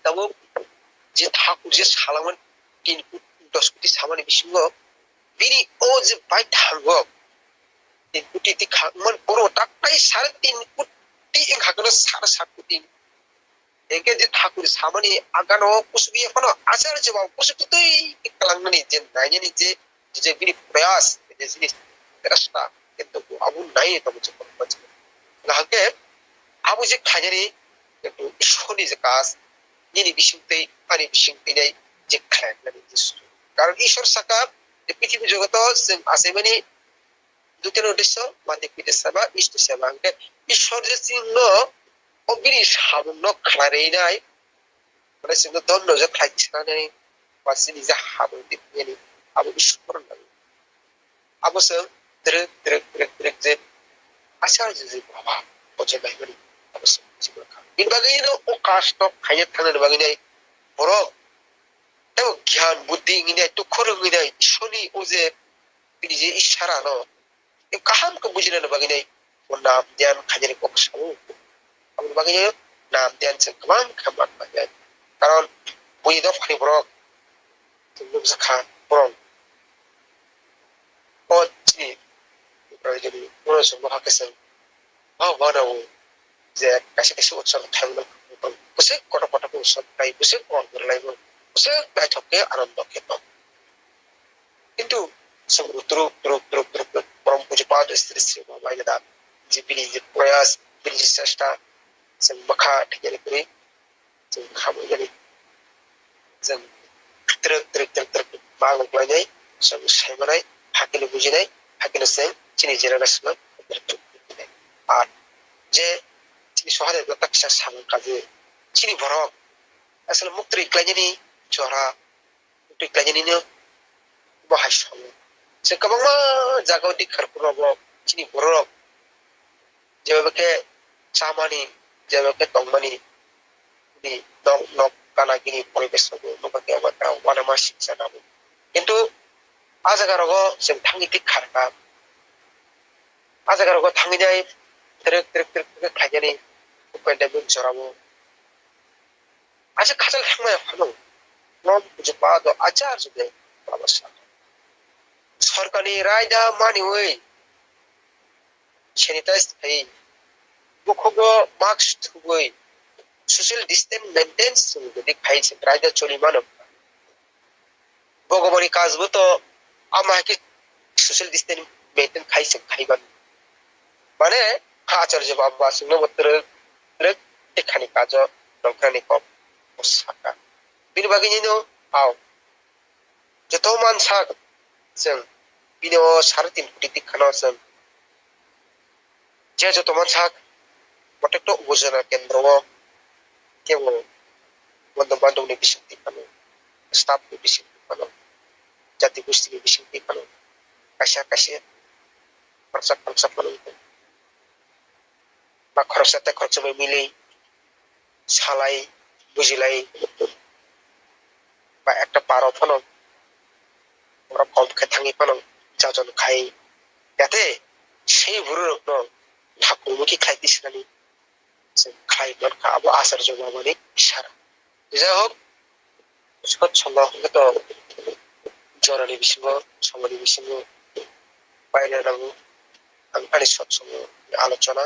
너무 이제 다 이제 사람은 인구 더스티 사만이 비신 거 미리 어제 바이트 한거 인구티 강만 보러 딱따이 사르틴 꾸티 인가거는 사르사꾸티 이게 이제 다 우리 사만이 아가노 꾸수비 하나 아사르지 마 꾸수뚜이 이끌랑는 이제 나이는 이제 미리 프레아스 이제 지니 테라스타 কিন্তু আবু নাই এটা বুঝতে পারছি না হাকে আবু যে খাজারি একটু ঈশ্বরী যে কাজ যিনি বিশুদ্ধি পানি বিশুদ্ধি নেই যে খায় কারণ ঈশ্বর সাকা যে পৃথিবী জগত আছে মানে দুটো উদ্দেশ্য মাধ্যমিক সেবা ইষ্ট সেবা ঈশ্বর যে চিহ্ন অবিরি সামন্য খারে নাই মানে চিহ্ন দণ্ড যে খাইছে না নেই বা চিনি যে হাবু দিতে আবু ঈশ্বর নাই আবশ্য 드륵 যে 아চার্য যে বাবা 어제 말이 아버지 인바기는 오카스토 가야타는 바기네 보러 또 জ্ঞান বুদ্ধি ইনে তো খরগিনে শনি ওজে বিজে ইশারা ন এ কাহাম কে বুঝিনে বাগিনে ও নাম ধ্যান খাজের পক্ষে আমি বাগিনে নাম ধ্যান সে কমান খামান বাগে কারণ ওই দ ফানি বড় তুমি জাখা বড় ও জি প্রয়োজনী কোন সময় হাকেছেন বানাও যে কাছে কাছে উৎসব থাকলো বসে কটা কটা উৎসব তাই বসে কম করে লাগবে বসে বৈঠকে আনন্দ খেত কিন্তু পরম পূজপাদ শ্রী শ্রী বাবা যে বিলি যে প্রয়াস বিলি চেষ্টা जों माखा ठेकेले करे जों खामानि जों ट्रेक मागलायनाय जों सायमानाय हाकिले बुजिनाय हाकिले जों चिनि जेरागासिनो আর যে তিনি শহরে প্রত্যক্ষ সামন কাজে চিনি ভরক আসলে মুক্ত ইকলাইনি জরা মুক্ত ইকলাইনি বাহাই সম সে কবমা জায়গা দি খারপুরব চিনি ভরক যেভাবে সামানি যেভাবে তংমানি দি নক নক কানাগিনি পরিবেশ নবাকে আমাটা ওয়ানামা শিক্ষা নাম কিন্তু আজাগারগ जों थांगिति खारका আজাগারগ थांgi जाय ट्रेक खायजानि उपायदाबो जराबो 아직 가장 행마야 하는 너무 부족하도 아자르게 바바사 सरकारनि रायदा मानिवै सेनिटाइज थायो मुखबो मास्क थुबै सोशल डिस्टेंस मेंटेन्स जुदि खायसे रायदा चलिमानो भगवाननि काजबो तो आमाके सोशल डिस्टेंस मेंटेन खायसे खायबान माने आचार्य बाबा सिंह बोत्र ट्रेक एखानि काज नंखानि कप साका बिनि बागैनो आव जतो मानसा जों बिनो 3.5 कोटी दिखाना जों जे जतो मानसा प्रत्येक उपजना केन्द्र केवल बंद बांधवनि बिशक्ति खानो स्टाफनि बिशक्ति खानो जाति गोष्ठीनि बिशक्ति खानो काशा खर्चा खानो বা খরচাতে খরচবে মিলে সালাই বুঝিলাই বা একটা পারো ফানো আমরা কম খেয়ে থাকি ফানো যাজন খাই যাতে সেই ভুরুর ঠাকুরমুখী খাইতিস নানি খাই খাবো আসার জন্য মানে ইশারা যাই হোক সৎসঙ্গ হলে তো জরানি বিসঙ্গ সমানি বিসঙ্গ বাইরে লাগু আনি সৎসঙ্গ আলোচনা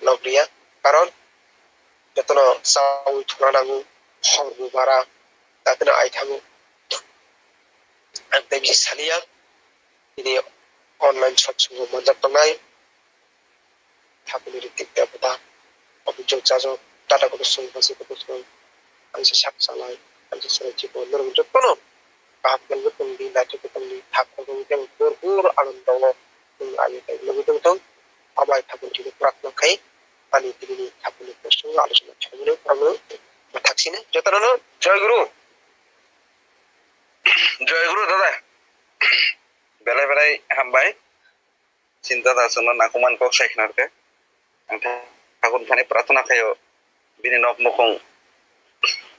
লগ্রিয়া কারণ যতন সাউ থনানাগু হরবু বারা তাতনা আইথাগু আমি বিজি সালিয়া ini online সৎসঙ্গ মঞ্জাত নাই ঠাকুরের দিকটা কথা অভিযোগ চাজো টাটা করে সঙ্গসি করে আমি সাক চালাই আমি সরে জীবন যতন কাহাকেল তুমি নাটকে তুমি ঠাকুরকে ভরপুর আনন্দ আগে লগিত আবাই ঠাকুর যদি প্রার্থনা খাই পানি তিনি ঠাকুরের সঙ্গে আলোচনা ছাড়লে তরুণ জয় গুরু দাদা বেলায় বেলায় হামবাই চিন্তা দাসন নাকুমান কক সাইখনারকে ঠাকুর খানি প্রার্থনা খায় বিনি নক মকং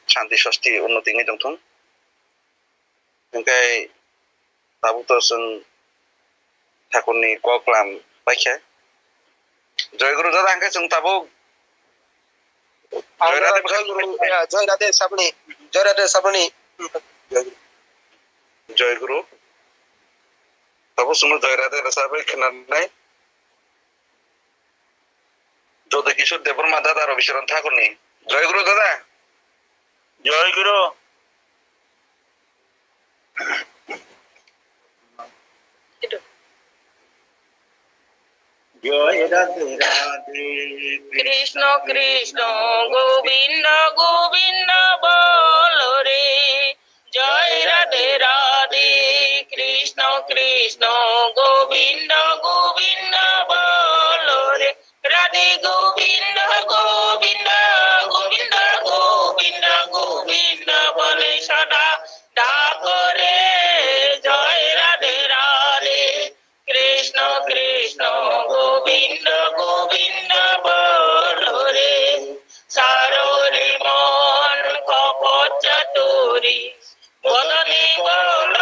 শান্তি ষষ্ঠী উন্নতি ngi dongthung ओमफ्राय दाबोथ' जों ठाकुरनि क'क्लाम बायखे জয়গুরু দাদা আঙ্কে जों তাবো জয় রাধে সাবনি জয়গুরু তাবো সুনো জয় রাধে সাবে খেনানাই জ্যোতিকিশোর দেববর্মা দাদা রবিচরণ ঠাকুরনি জয়গুরু দাদা জয়গুরু জয় রাধে রাধে কৃষ্ণ কৃষ্ণ গোবিন্দ গোবিন্দ বল রে জয় রাধে রাধে কৃষ্ণ কৃষ্ণ গোবিন্দ গোবিন্দ বল রে রাধে গোবিন্দ গোবিন্দ গোবিন্দ গোবিন্দ গোবিন্দ বলে সদা ডাকরে জয় রাধে রাধে কৃষ্ণ কৃষ্ণ গোবিন্দ গোবিন্দ বল রে সাররে মন কপট চাতুরি বদনে বল